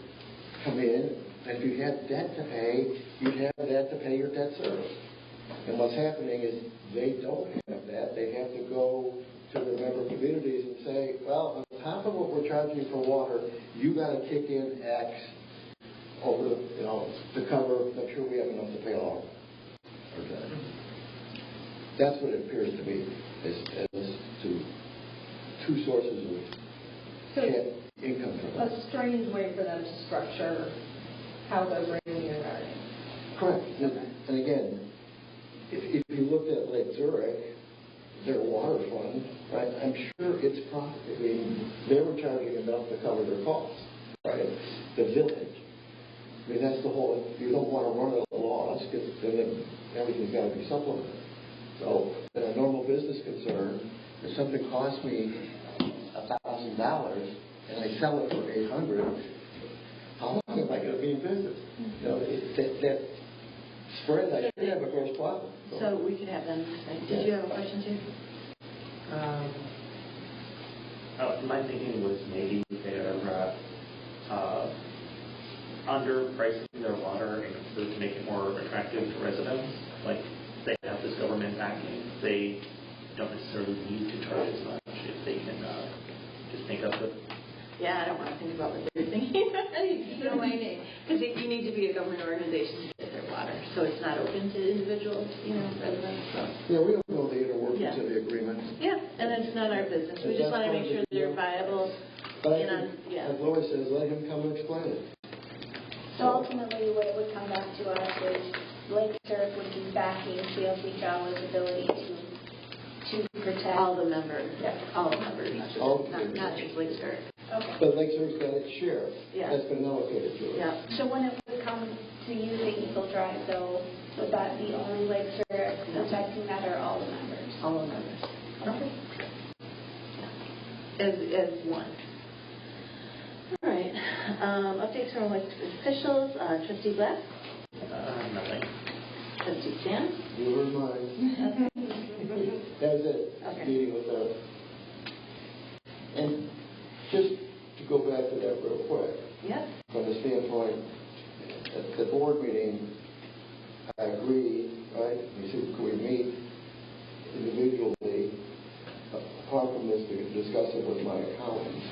come in, and if you had debt to pay, you'd have that to pay your debt service. And what's happening is they don't have that. They have to go to their member communities and say, well, on top of what we're charging you for water, you got to kick in X over the, to cover, make sure we have enough to pay all. Okay. That's what it appears to be, as to two sources of income. A strange way for them to structure how they're bringing in revenue. Correct. And again, if you looked at Lake Zurich, their water fund, right, I'm sure it's profit. I mean, they were charging enough to cover their costs, right? The village. I mean, that's the whole, you don't want to run at a loss because then everything's got to be supplemented. So, in a normal business concern, if something costs me $1,000 and I sell it for $800, how long am I going to be in business? That spread, I should have a gross profit. So we could have them say, did you have a question too? My thinking was maybe they're underpricing their water in order to make it more attractive to residents. Like they have this government backing, they don't necessarily need to charge as much if they can just think up with. Yeah, I don't want to think about what they're thinking. Because you need to be a government organization to get their water, so it's not open to individual, residents. So. Yeah, we don't know the inner workings of the agreement. Yeah, and it's not our business. We just want to make sure they're viable. But as Lois says, let him come and explain it. So ultimately, what it would come back to us is Lake Zurich would be backing CLC Travel's ability to protect all the members. Yeah. All the members. Not just Lake Zurich. Okay. But Lake Zurich's got its share. Yeah. That's been allocated to it. Yeah. So when it would come to using Eagle Drive, though, would that be only Lake Zurich protecting that, or all the members? All the members. Okay. Yeah. As one. All right. Updates from elected officials. Trustee Black? Nothing. Trustee Stan? You heard mine. That was it. Okay. Meeting with them. And just to go back to that real quick. Yep. From the standpoint, at the board meeting, I agree, right? We said, could we meet individually, apart from this, to discuss it with my accountants.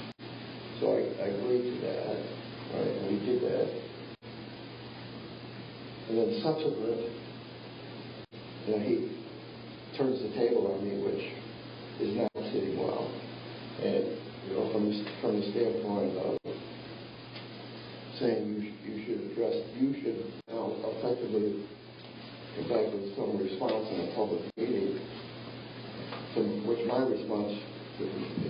So I agreed to that, right? And we did that. And then subsequent, he turns the table on me, which is not sitting well. And, from the standpoint of saying you should now effectively come back with some response in a public meeting, from which my response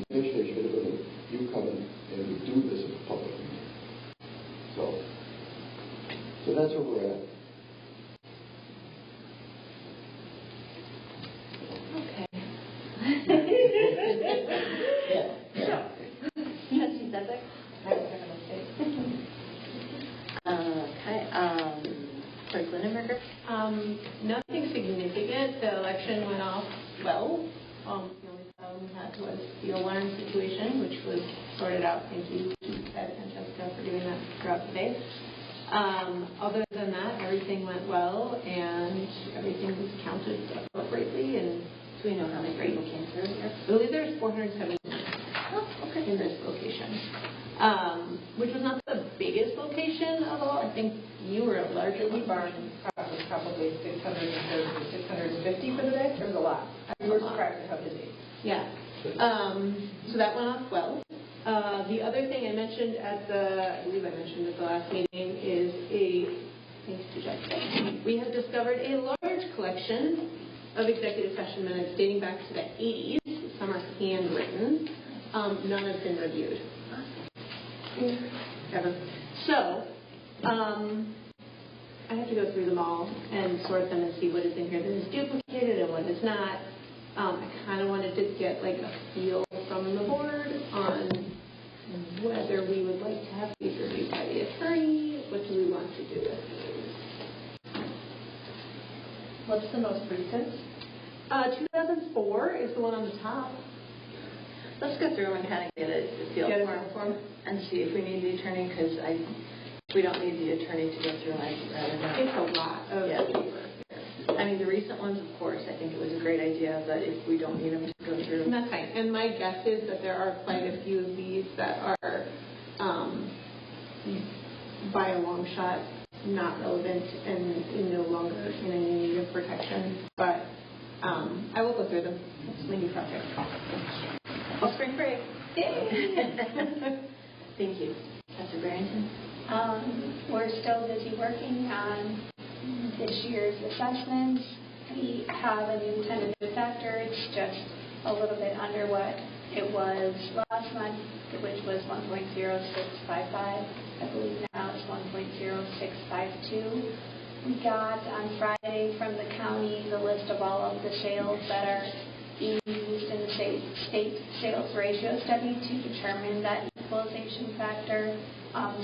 initially should have been, you come in and we do this in a public meeting. So that's where we're at. Trustee Sedgwick? Clerk Lindenberger? Nothing significant. The election went off well. The only problem we had was the alarm situation, which was sorted out. Thank you to Ed and Jessica for doing that throughout the day. Other than that, everything went well, and everything was counted appropriately, and Do we know how many people came through here? I believe there's 470 Oh, okay. in this location, which was not the biggest location of all. I think you were a larger We one. barn was probably 630, 650 for the day. There was a lot. We were surprised at how busy. Yeah. So that went off well. The other thing I mentioned I believe I mentioned at the last meeting is thanks to Jeff, we have discovered a large collection of executive session minutes dating back to the 80s. Some are handwritten. None have been reviewed. Ever. So, I have to go through them all and sort them and see what is in here that is duplicated and what is not. I kind of wanted to get like a feel from the board on whether we would like to have these reviewed by the attorney. What do we want to do with these? What's the most recent? 2004 is the one on the top. Let's go through and kind of get a feel Get a for feel for 'em. and see if we need the attorney, because we don't need the attorney to go through, and I'd rather not. It's a lot of paper. I mean, the recent ones, of course, I think it was a great idea, but if we don't need them to go through. And that's fine. And my guess is that there are quite a few of these that are, by a long shot, not relevant and no longer in any need of protection. But I will go through them. That's my new project. Well, spring break. Thank you. Dr. Barrington? We're still busy working on this year's assessments. We have a new tentative factor. It's just a little bit under what it was last month, which was 1.0655. I believe now it's 1.0652. We got on Friday from the county the list of all of the sales that are being used in the state sales ratio study to determine that equalization factor.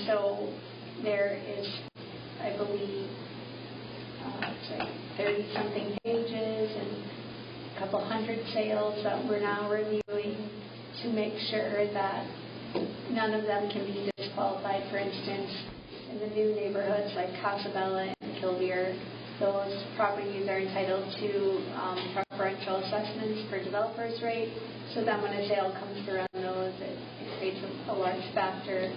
So there is, I believe, 30-something pages and a couple hundred sales that we're now reviewing to make sure that none of them can be disqualified. For instance, in the new neighborhoods like Casabella and Killdeer, those properties are entitled to preferential assessments for developers rate. So then when a sale comes through on those, it creates a large factor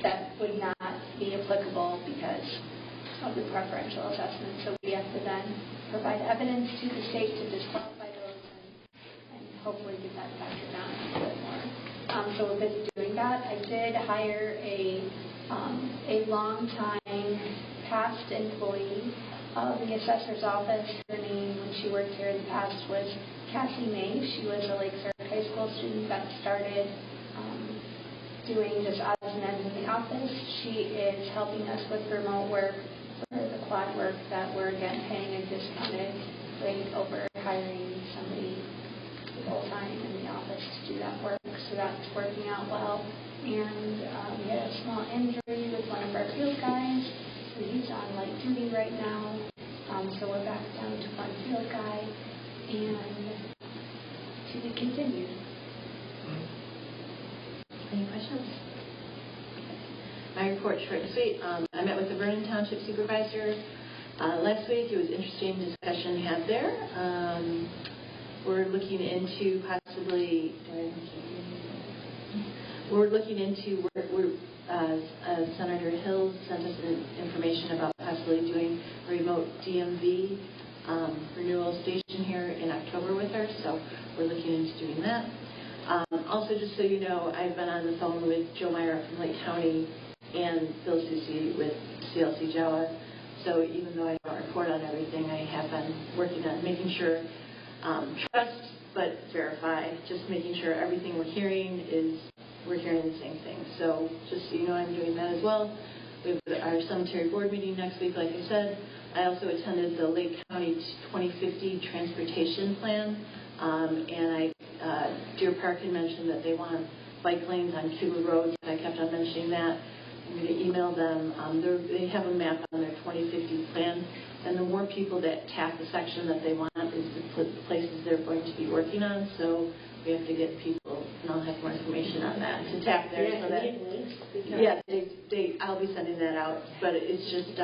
that would not be applicable because of the preferential assessment. So we have to then provide evidence to the state to disqualify those and hopefully get that factor down a bit more. So we're busy doing that. I did hire a long-time past employee of the assessor's office. Her name, when she worked here in the past, was Cassie May. She was a Lake Zurich High School student that started doing just odds and ends in the office. She is helping us with remote work for the quad work that we're again paying a discounted rate over hiring somebody full-time in the office to do that work. So that's working out well. And we had a small injury with one of our field guys. So he's on light duty right now. So we're back down to one field guy. And to be continued. Any questions? My report, short and sweet. I met with the Vernon Township Supervisor last week. It was an interesting discussion had there. We're looking into possibly, Senator Hill sent us information about possibly doing a remote DMV renewal station here in October with her, so we're looking into doing that. Also, just so you know, I've been on the phone with Joe Meyer from Lake County and Bill Susi with CLC Jawa. So even though I don't report on everything, I have been working on making sure, trust but verify, just making sure everything we're hearing the same thing. So just so you know, I'm doing that as well. We have our cemetery board meeting next week, like I said. I also attended the Lake County 2050 transportation plan. And Deer Park had mentioned that they want bike lanes on Cuba Road. I kept on mentioning that. I'm going to email them. They have a map on their 2050 plan. And the more people that tap the section that they want is the places they're going to be working on. So we have to get people, and I'll have more information on that, to tap there. So that, I'll be sending that out. But it's just,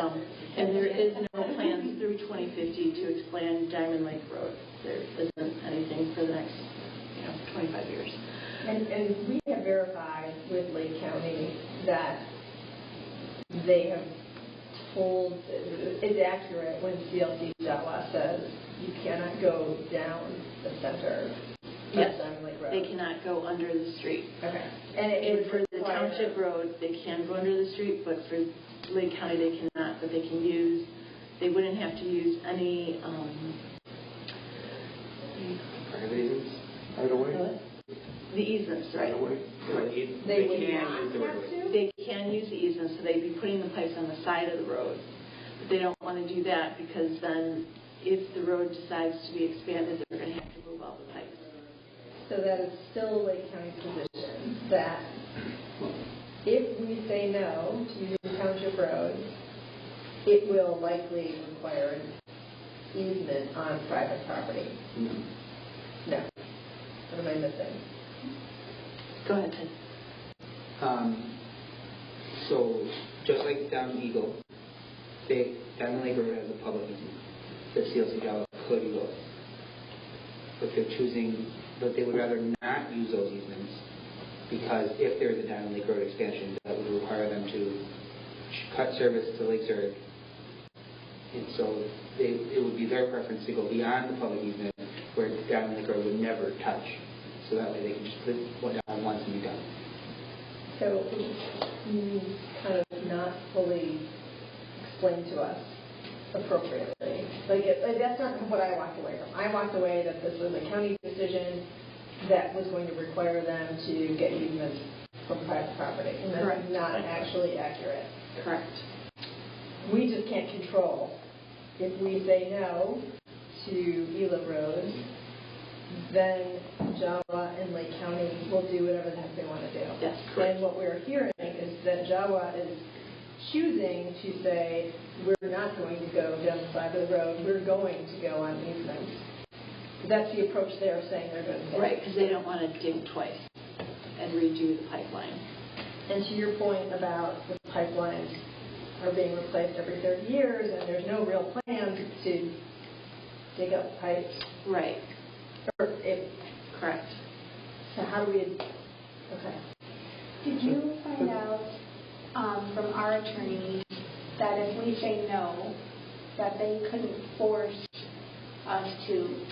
and there is no plans through 2050 to expand Diamond Lake Road. There isn't anything 25 years. And we have verified with Lake County that they have told, it's accurate when CLC Jawa says you cannot go down the center Yes, of Diamond Lake Road. they cannot go under the street. Okay. And And for the township road, they can go under the street, but for Lake County, they cannot. But they can use, they wouldn't have to use any, Private easements, right away. the easements, right? Right away. They would can not use the have roadway. to? They can use the easements, so they'd be putting the pipes on the side of the road. But they don't want to do that because then if the road decides to be expanded, they're going to have to move all the pipes. So that is still Lake County's position, that if we say no to using township road, it will likely require an easement on private property. No. What am I missing? Go ahead, Ted. So, just like down Eagle, Diamond Lake Road has a public easement that CLC Jawa could go. But they're choosing, but they would rather not use those easements because if there's a Diamond Lake Road expansion, that would require them to cut service to Lake Zurich. And so it would be their preference to go beyond the public easement where Diamond Lake Road would never touch. So that way they can just put one down once and be done. So you kind of not fully explained to us appropriately. Like, that's not what I walked away from. I walked away that this was a county decision that was going to require them to get easements from private property. And that's Correct. not actually accurate. Correct. We just can't control. If we say no to Elam Road, then Jawa and Lake County will do whatever the heck they want to do. Yes, correct. And what we're hearing is that Jawa is choosing to say, we're not going to go down the side of the road, we're going to go on easements. That's the approach they're saying they're going to take. Right, because they don't want to dig twice and redo the pipeline. And to your point about the pipelines are being replaced every 30 years and there's no real plan to dig up pipes. Right. Correct. So how do we, okay. Did you find out from our attorney that if we say no, that they couldn't force us to?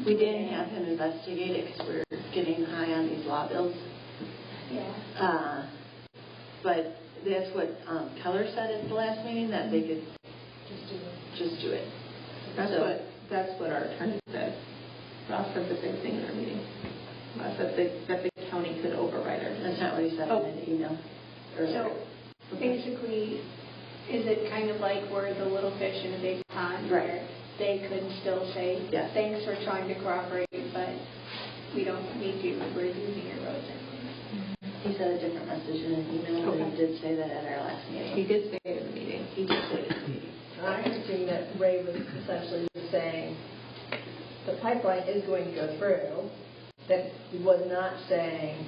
We didn't have him investigate it because we were getting high on these law bills. Yeah. But that's what Keller said at the last meeting, that they could just do it. That's what our attorney said. Ross said the same thing in our meeting. Ross said that the county could override our. That's not what he said in the email earlier. So basically, is it kind of like we're the little fish in a big pond where they could still say, yes, thanks for trying to cooperate, but we don't need you, we're using your roads anyway? He said a different message in an email, but he did say that at our last meeting. He did say it in the meeting. He did say it in the meeting. I assume that Ray was essentially saying the pipeline is going to go through, that he was not saying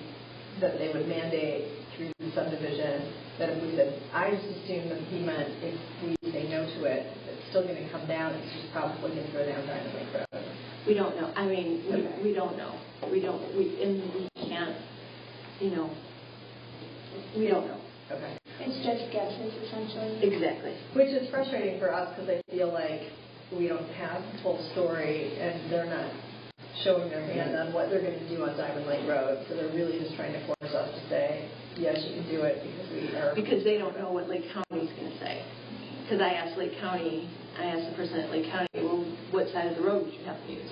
that they would mandate through the subdivision, that if we said, I just assumed that he meant if we say no to it, it's still going to come down, it's just probably going to go down Diamond Lake Road. We don't know. I mean, we don't know. We can't, we don't know. Okay. It's just guesses, essentially. Exactly. Which is frustrating for us because I feel like we don't have the full story and they're not showing their hand on what they're going to do on Diamond Lake Road. So they're really just trying to force us to say, yes, you can do it because we are. Because they don't know what Lake County's going to say. Because I asked the person at Lake County, well, what side of the road would you have to use?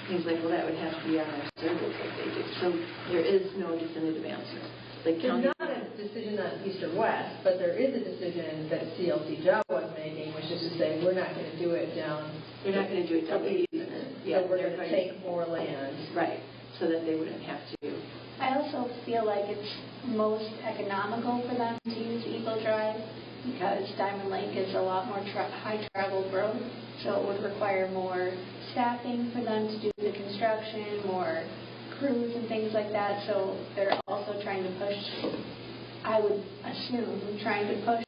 He's like, well, that would have to be on our surveys like they do. So there is no definitive answer. Lake County. There's not a decision on east or west, but there is a decision that CLC Jawa is making, which is to say we're not going to do it down. They're not going to do it down the easement. Yeah, so we're going to take more land. Right, so that they wouldn't have to. I also feel like it's most economical for them to use Eagle Drive because Diamond Lake is a lot more high-traveled road, so it would require more staffing for them to do the construction, more crews and things like that, so they're also trying to push, I would assume, trying to push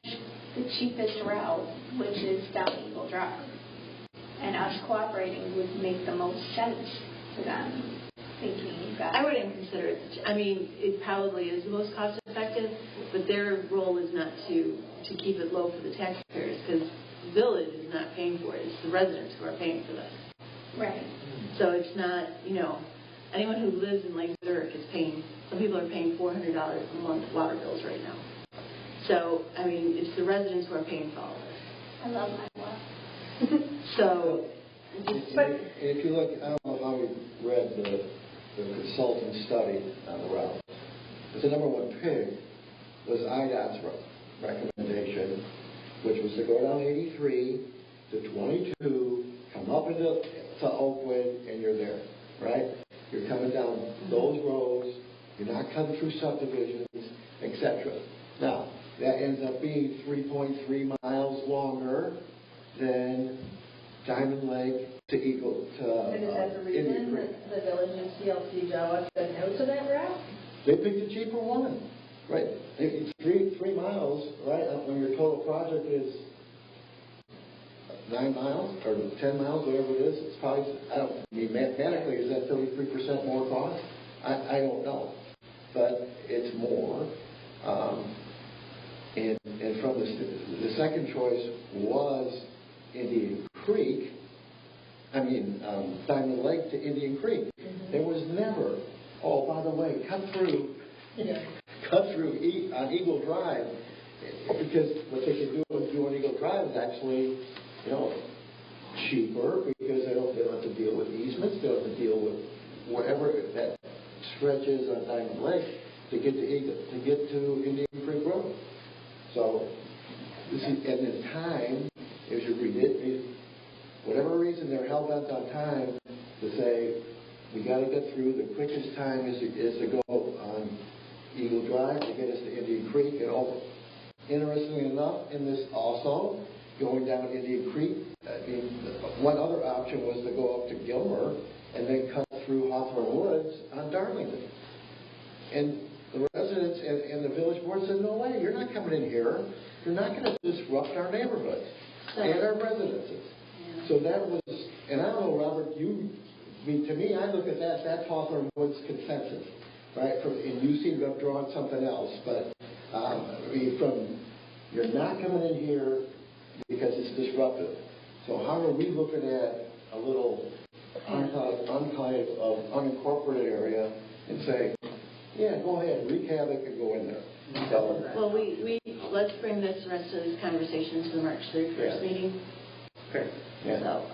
the cheapest route, which is down Eagle Drive. And us cooperating would make the most sense for them. thinking that? I wouldn't consider it, I mean, it probably is the most cost effective, but their role is not to keep it low for the taxpayers, because the village is not paying for it, it's the residents who are paying for this. Right. So it's not, anyone who lives in Lake Zurich is paying, some people are paying $400 a month water bills right now. So, I mean, it's the residents who are paying for all of this. I love my water. So, If you look, I don't know how you read the consultant study on the route, but the number one pick was IDOT's recommendation, which was to go down 83 to 22, come up into Oakwood, and you're there, right? You're coming down those roads, you're not cutting through subdivisions, etc. Now, that ends up being 3.3 miles longer than Diamond Lake to Eagle to And is that the reason Indian Creek. that the village and CLC Jawa said no to that route? They picked the cheaper one, right? It's 3 miles, right? When your total project is 9 miles or 10 miles, whatever it is, it's probably, mathematically, is that 33% more cost? I don't know, but it's more. And from the second choice was Indian Creek. Diamond Lake to Indian Creek. Mm-hmm. There was never, oh, by the way, cut through on Eagle Drive, because what they can do on Eagle Drive is actually, cheaper, because they don't have to deal with easements, they don't have to deal with whatever that stretches on Diamond Lake to get to Indian Creek Road. So, this is, at the time, as you read it, whatever reason they're hell bent on time to say we got to get through. The quickest time is to go on Eagle Drive to get us to Indian Creek and over. Interestingly enough, in this also going down Indian Creek, one other option was to go up to Gilmer and then cut through Hawthorne Woods on Darlington. And the residents and the village board said, no way, you're not coming in here. You're not going to disrupt our neighborhoods and our residences. Yeah. So that was, and I don't know, Robert, to me, I look at that's Hawthorne Woods consensus, right? And you seem to have drawn something else, but you're not coming in here because it's disruptive. So how are we looking at a little unincorporated area and say, yeah, go ahead, wreak havoc and go in there. So, well, let's bring the rest of this conversation to the March 31st meeting. Okay. Yeah. So,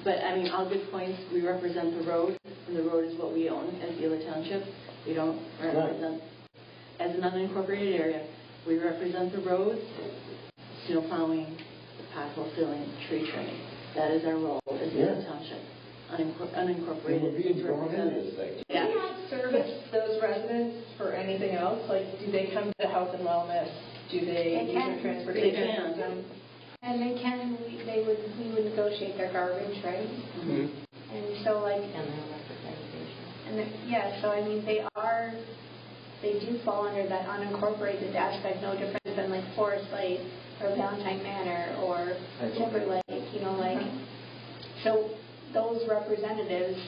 but all good points. We represent the road, and the road is what we own as Beulah Township. We don't represent, as an unincorporated area, we represent the roads, snow plowing, pothole filling, tree trimming. That is our role as Beulah Township. Unincorporated. We're being drawn into this thing. Yeah. Do you not service those residents for anything else? Like, do they come to health and wellness? Do they use their transportation? They can. System? And we would negotiate their garbage, right? Mm-hmm. And so they do fall under that unincorporated aspect, no different than like Forest Lake or Valentine Manor or Timberlake, so those representatives,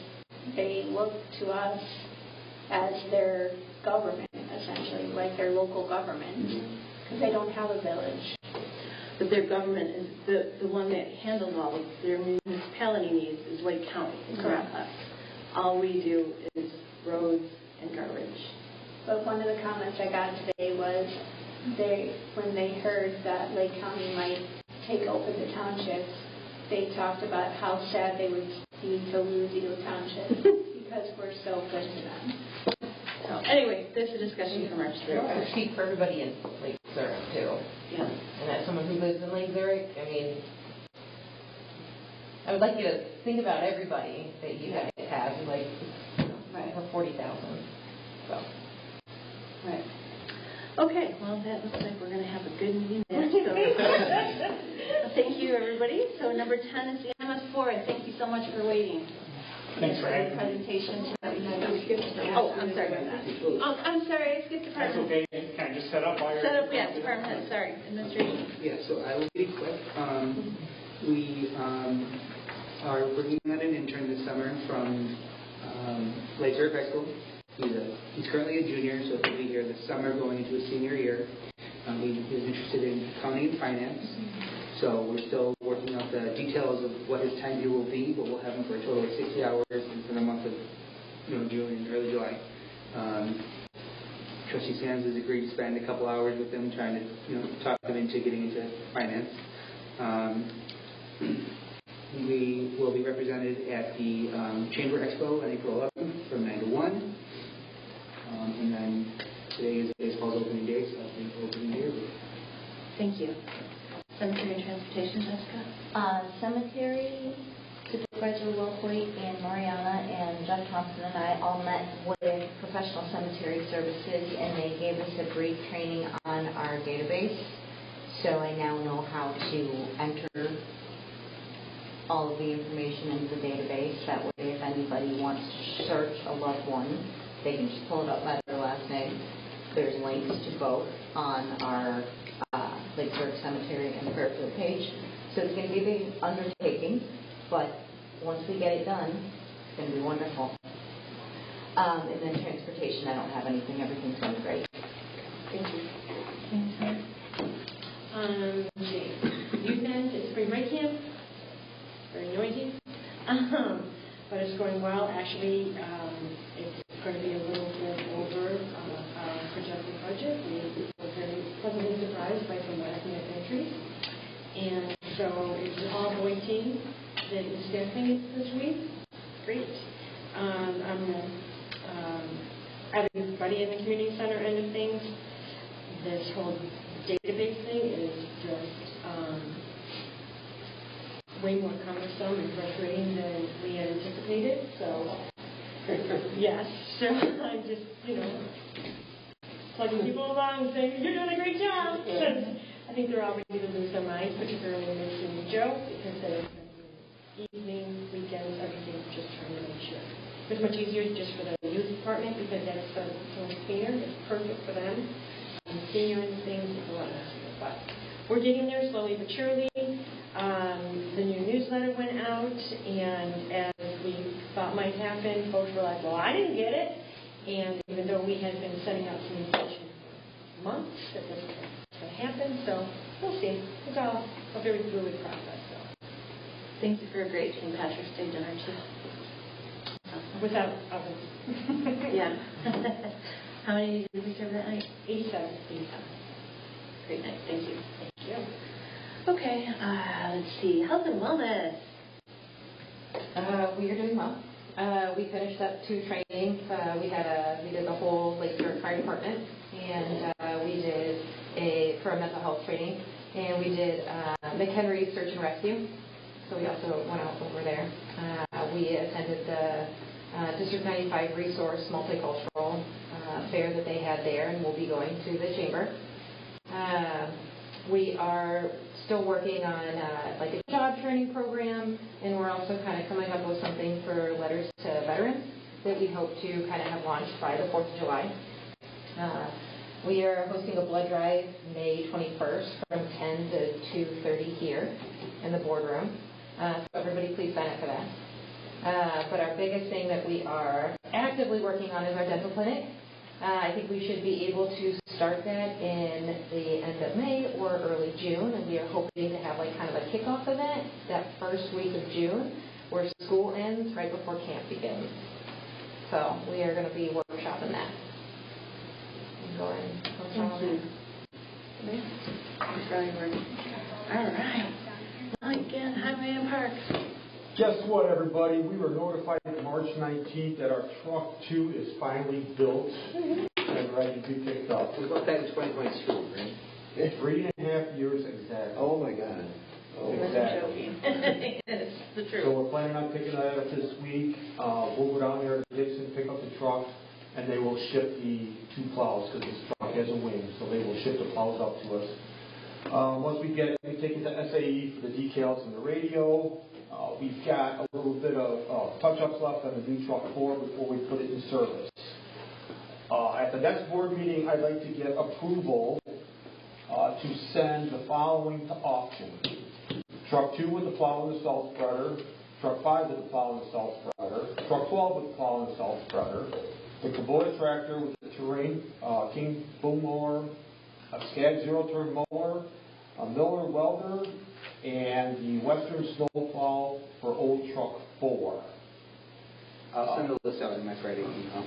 they look to us as their government, essentially, like their local government, because they don't have a village. But their government is the one that handles all of their municipality needs is Lake County. Correct. All we do is roads and garbage. But one of the comments I got today was when they heard that Lake County might take over the townships, they talked about how sad they would be to lose Eagle Township because we're so good to them. So anyway, there's a discussion for March 3rd. I speak for everybody in Lake Zurich too. Yeah. And as someone who lives in Lake Zurich, I would like you to think about everybody that you guys have, for 40,000. So. Right. Okay, well, that looks like we're going to have a good meeting there. So. Thank you, everybody. So number 10 is the MS4. Thank you so much for waiting. Thanks for having me. Presentation. Oh, I'm sorry about that. Oh, I'm sorry. I skipped department. That's okay. Can I just set up while you're... Set up, yeah, department head. Sorry. Administration. Yeah, so I will be quick. We are working on an intern this summer from Lake Zurich High School. He's currently a junior, so he'll be here this summer going into his senior year. He is interested in accounting and finance, so we're still working out the details of what his time here will be, but we'll have him for a total of 60 hours for the month of June and early July. Trustee Sands has agreed to spend a couple hours with him trying to talk him into getting into finance. We will be represented at the Chamber Expo on April 11th from 9 to 1. And then today is baseball's opening day, so that's the opening day. Thank you. Cemetery and Transportation, Jessica? Cemetery Supervisor Will Hoyt and Mariana and Jeff Thompson and I all met with Professional Cemetery Services, and they gave us a brief training on our database. So I now know how to enter all of the information into the database. That way, if anybody wants to search a loved one, they can just pull it up by their last name. There's links to both on our Lake Zurich Cemetery and Fairfield page. So it's going to be a big undertaking, but once we get it done, it's going to be wonderful. And then transportation, I don't have anything. Everything's going great. Thank you. Youth End is spring break camp. Very noisy. But it's going well. Actually, it's going to be a little bit over our projected budget. We were very pleasantly surprised by some last-minute entries. And so it's an all-boy team that is staffing it this week. Great. Everybody in the community center end of things, this whole database thing is just way more cumbersome and frustrating than we had anticipated. So, yes. So I'm just, plugging people along and saying, you're doing a great job. I think they're all ready to lose their minds, particularly Missy and Joe, because they're evenings, weekends, everything, just trying to make sure. It's much easier just for the youth department because that's so much cleaner. It's perfect for them. Senior and things is a lot easier. But we're getting there slowly but surely. The new newsletter went out, and as we thought might happen, folks were like, well, I didn't get it. And even though we had been sending out some information for months, that this was going to happen. So we'll see. It's all a very fluid process. So. Thank you for a great St. Patrick's Day dinner, too. Awesome. Without ovens. Yeah. How many did we serve that night? 87. Great night. Thank you. Thank you. Okay. Let's see. Health and wellness. We are doing well. We finished up 2 trainings. We did the whole Lake Zurich Fire Department, and we did for a mental health training, and we did McHenry Search and Rescue. So we also went out over there. We attended the District 95 Resource Multicultural fair that they had there, and we'll be going to the chamber. We are still working on like a job training program, and we're also kind of coming up with something for letters to veterans that we hope to kind of have launched by the 4th of July. We are hosting a blood drive May 21st from 10 to 2:30 here in the boardroom. So everybody please sign up for that. But our biggest thing that we are actively working on is our dental clinic. I think we should be able to start that in the end of May or early June, and we are hoping to have like kind of a kickoff event that first week of June where school ends right before camp begins. So we are going to be workshopping that. Go ahead. Thank you. All right. Again, Highway and Parks. Guess what, everybody? We were notified March 19th that our truck 2 is finally built and ready to be picked up. We got that in 2022, right? 3.5 years exactly. Oh, my God. Oh, exactly. It's the truth. So we're planning on picking that up this week. We'll go down there to Dixon, pick up the truck, and they will ship the 2 plows because this truck has a wing, so they will ship the plows up to us. Once we get it, we take it to SAE for the decals and the radio. We've got a little bit of touch-ups left on the new truck 4 before we put it in service. At the next board meeting, I'd like to get approval to send the following to auction. Truck 2 with the plow and the salt spreader, truck 5 with the plow and the salt spreader, truck 12 with plow and salt spreader, the Kubota tractor with the terrain King boom mower, a Skag zero-turn mower, a Miller welder, and the Western snowplow for old truck 4. I'll send the list out in my Friday email.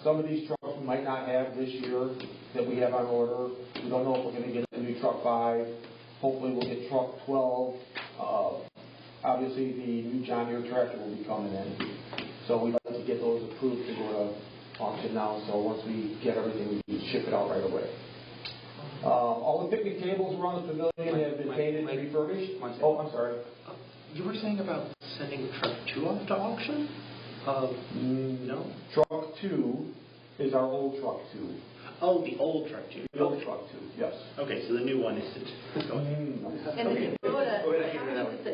Some of these trucks we might not have this year that we have on order. We don't know if we're going to get a new truck 5. Hopefully we'll get truck 12. Obviously the new John Deere tractor will be coming in. So we'd like to get those approved to go to auction now. So once we get everything, we can ship it out right away. All the picnic tables around the pavilion have been painted and refurbished. Oh, I'm sorry. You were saying about sending truck 2 off to auction? No? Truck 2 is our old truck 2. Oh, the old truck 2. The old truck 2, yes. Okay, so the new one is going. And the Kubota,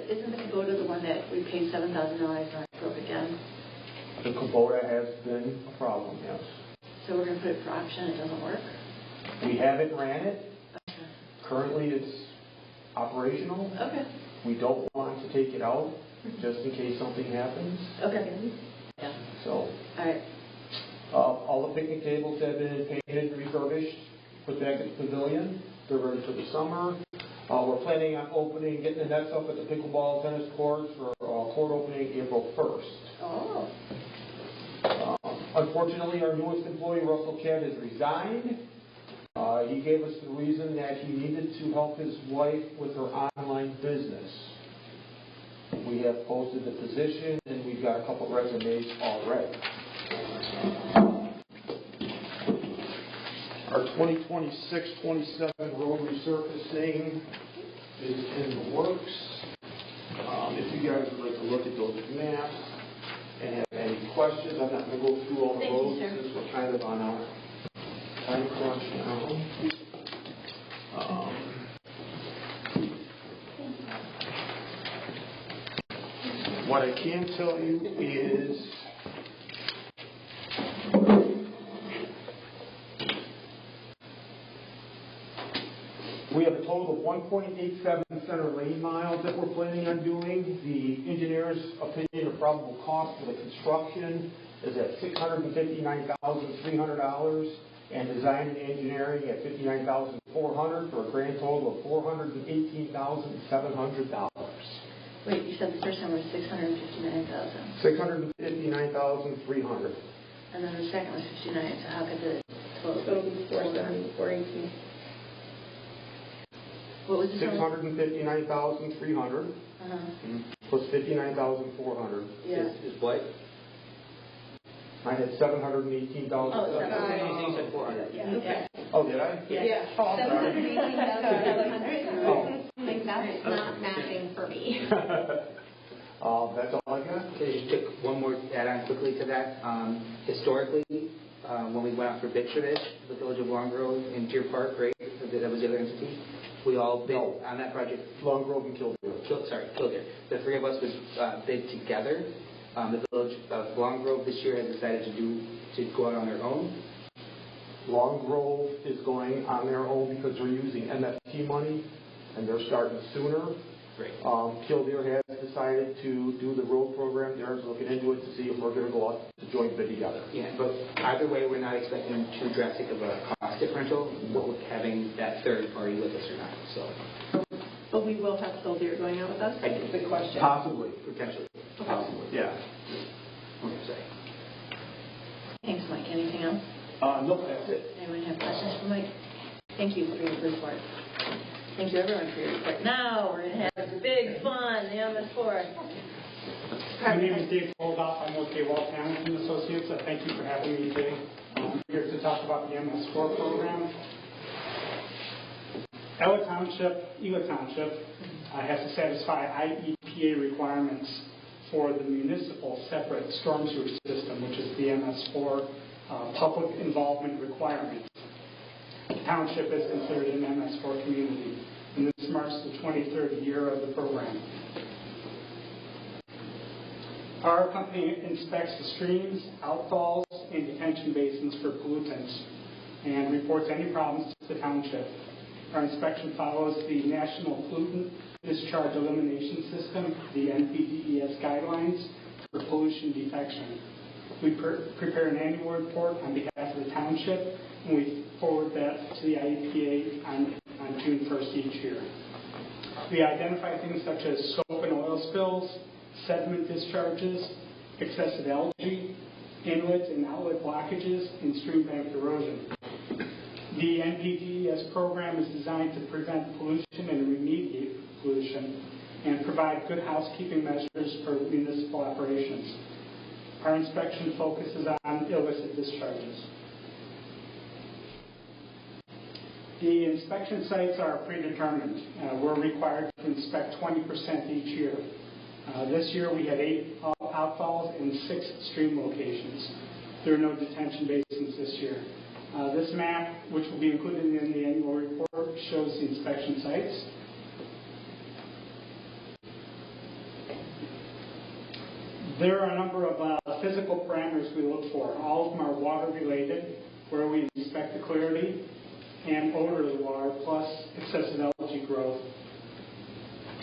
isn't the Kubota the one that we paid $7,000 on it broke again? The Kubota has been a problem, yes. So we're going to put it for auction, it doesn't work? We haven't ran it. Currently it's operational. Okay. We don't want to take it out just in case something happens. Okay. Yeah. So, all right. All the picnic tables have been painted and refurbished, put back at the pavilion. They're ready for the summer. We're planning on getting the nets up at the pickleball tennis courts for court opening April 1st. Oh. Unfortunately, our newest employee, Russell Cadd, has resigned. He gave us the reason that he needed to help his wife with her online business. We have posted the position, and we've got a couple resumes already. Our 2026-27 road resurfacing is in the works. If you guys would like to look at those maps and have any questions, I'm not going to go through all the roads since we're kind of on our time crunch now. What I can tell you is we have a total of 1.87 center lane miles that we're planning on doing. The engineer's opinion of probable cost for the construction is at $659,300 and design and engineering at $59,400 for a grand total of $418,700. Wait, you said the first time was $659,000. $659,300. And then the second was $59,000. So how could the total? So it'll be 418. What was the total? $659,300 plus $59,400. Yeah. Is what? I had $718,000. Oh, you said 400. Yeah. Okay. Oh, did I? Yeah. Oh, I'm sorry. $718,700. Like that's not matching for me. That's all I got. Okay, just took one more add-on quickly to that. Historically, when we went out for bid for this, the Village of Long Grove and Deer Park, right? That was the other entity. We all bid on that project. Long Grove and Kildare. Kildare. The three of us would bid together. The Village of Long Grove this year has decided to go out on their own. Long Grove is going on their own because they're using MFT money and they're starting sooner. Great. Kildare has decided to do the road program. They're looking into it to see if we're going to go out to joint bid together. Yeah, but either way, we're not expecting too drastic of a cost differential with having that third party with us or not. So. But we will have Kildare going out with us? That's the question. Possibly. Potentially. Possibly. Yeah. Okay. Thanks, Mike. Anything else? No, that's it. Anyone have questions for Mike? Thank you for your report. Thank you, everyone, for your report. Now we're going to have big fun, the MS4. My name is Dave Holdoff. I'm with Walt Hamilton Associates. Thank you for having me today. I'm here to talk about the MS4 program. Ewa Township has to satisfy IEPA requirements for the municipal separate storm sewer system, which is the MS4 public involvement requirement. The township is considered an MS4 community, and this marks the 23rd year of the program. Our company inspects the streams, outfalls, and detention basins for pollutants and reports any problems to the township. Our inspection follows the National Pollutant Discharge Elimination System, the NPDES guidelines for pollution detection. We prepare an annual report on behalf of the township, and we forward that to the IEPA on June 1st each year. We identify things such as soap and oil spills, sediment discharges, excessive algae, inlet and outlet blockages, and stream bank erosion. The NPDES program is designed to prevent pollution and remediate pollution and provide good housekeeping measures for municipal operations. Our inspection focuses on illicit discharges. The inspection sites are predetermined. We're required to inspect 20% each year. This year we had 8 outfalls and 6 stream locations. There are no detention basins this year. This map, which will be included in the annual report, shows the inspection sites. There are a number of physical parameters we look for. All of them are water related, where we inspect the clarity and odor of the water, plus excessive algae growth.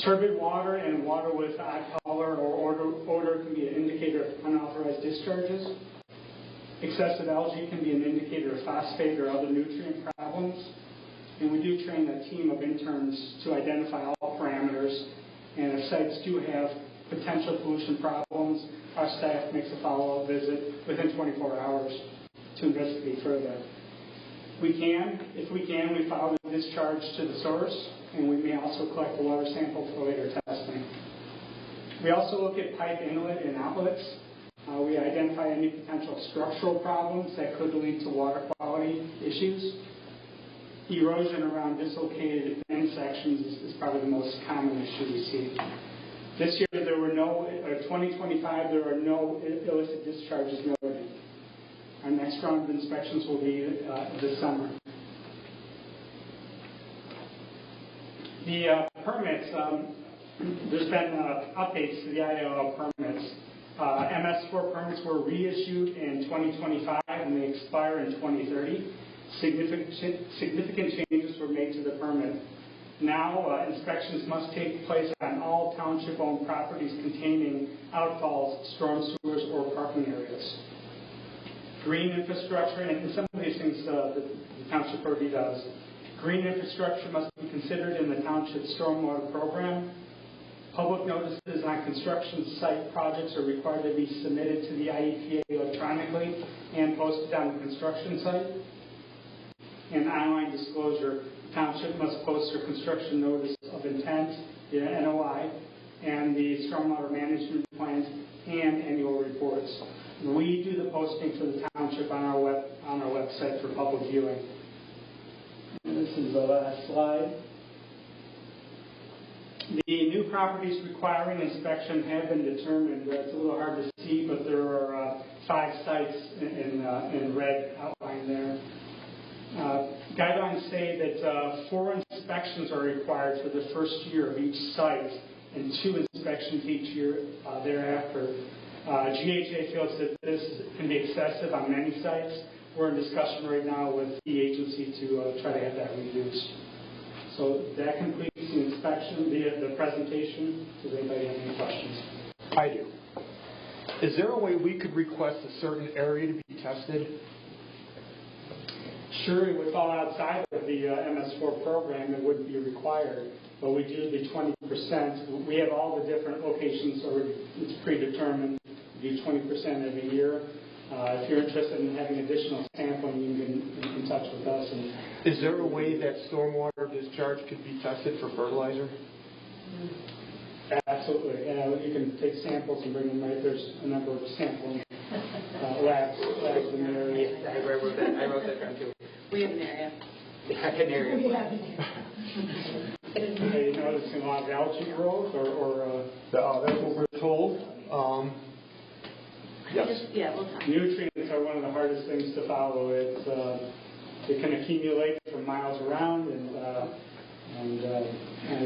Turbid water and water with odd color or odor can be an indicator of unauthorized discharges. Excessive algae can be an indicator of phosphate or other nutrient problems. And we do train a team of interns to identify all parameters. And if sites do have potential pollution problems, our staff makes a follow-up visit within 24 hours to investigate further. If we can, we follow the discharge to the source, and we may also collect the water sample for later testing. We also look at pipe inlet and outlets. We identify any potential structural problems that could lead to water quality issues. Erosion around dislocated end sections is probably the most common issue we see. This year, 2025, there are no illicit discharges noted. Our next round of inspections will be this summer. The permits, there's been updates to the ILL permits. MS4 permits were reissued in 2025 and they expire in 2030. Significant changes were made to the permit. Now, inspections must take place on all township-owned properties containing outfalls, storm sewers, or parking areas. Green infrastructure, and some of these things the township already does. Green infrastructure must be considered in the township stormwater program. Public notices on construction site projects are required to be submitted to the IEPA electronically and posted on the construction site. And online disclosure, the township must post their construction notice of intent, the NOI, and the stormwater management plans and annual reports. We do the posting for the township on our website for public viewing. And this is the last slide. The new properties requiring inspection have been determined. It's a little hard to see, but there are 5 sites in red outlined there. Guidelines say that 4 inspections are required for the first year of each site and 2 inspections each year thereafter. GHA feels that this can be excessive on many sites. We're in discussion right now with the agency to try to have that reduced. So that completes the inspection, the presentation. Does anybody have any questions? I do. Is there a way we could request a certain area to be tested? Sure, it would fall outside of the MS4 program. It wouldn't be required, but we do the 20%. We have all the different locations already. It's predetermined. We do 20% every year. If you're interested in having additional sampling, you can get in touch with us. Is there a way that stormwater discharge could be tested for fertilizer? Absolutely. You can take samples and bring them right. There's a number of sampling labs in the area. I wrote that down too. We have an area. An area. Are you noticing a lot of algae growth or that's what we're told. Yes. We'll talk. Nutrients are one of the hardest things to follow. It can accumulate for miles around, and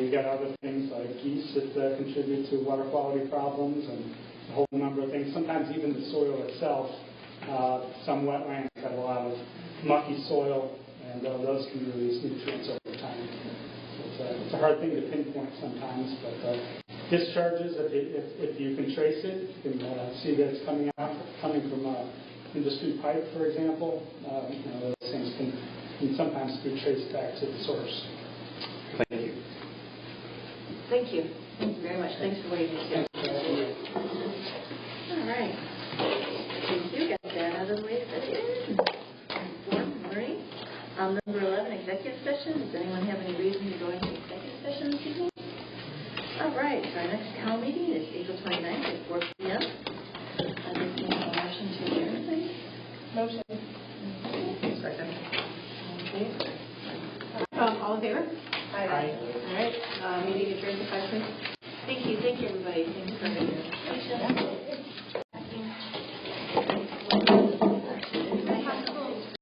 you got other things like geese that contribute to water quality problems and a whole number of things. Sometimes even the soil itself. Some wetlands have a lot of mucky soil, and those can release nutrients over time. a hard thing to pinpoint sometimes, but discharges, if you can trace it, you can see that it's coming from industry pipe, for example. Those things can sometimes be traced back to the source. Thank you. Thank you. Thank you very much. Thanks for waiting. All right. Thank you. Got that out of the way. Maureen. Number 11, executive session. Does anyone have any reason to go into executive session this evening? All right. So our next CAL meeting is April 29th at 4 p.m. I'd like to make a motion to adjourn, please. Motion. Second. Okay. All in favor? Aye. All right. Meeting adjourned to 5:30. Thank you. Thank you, everybody. Thanks for being here.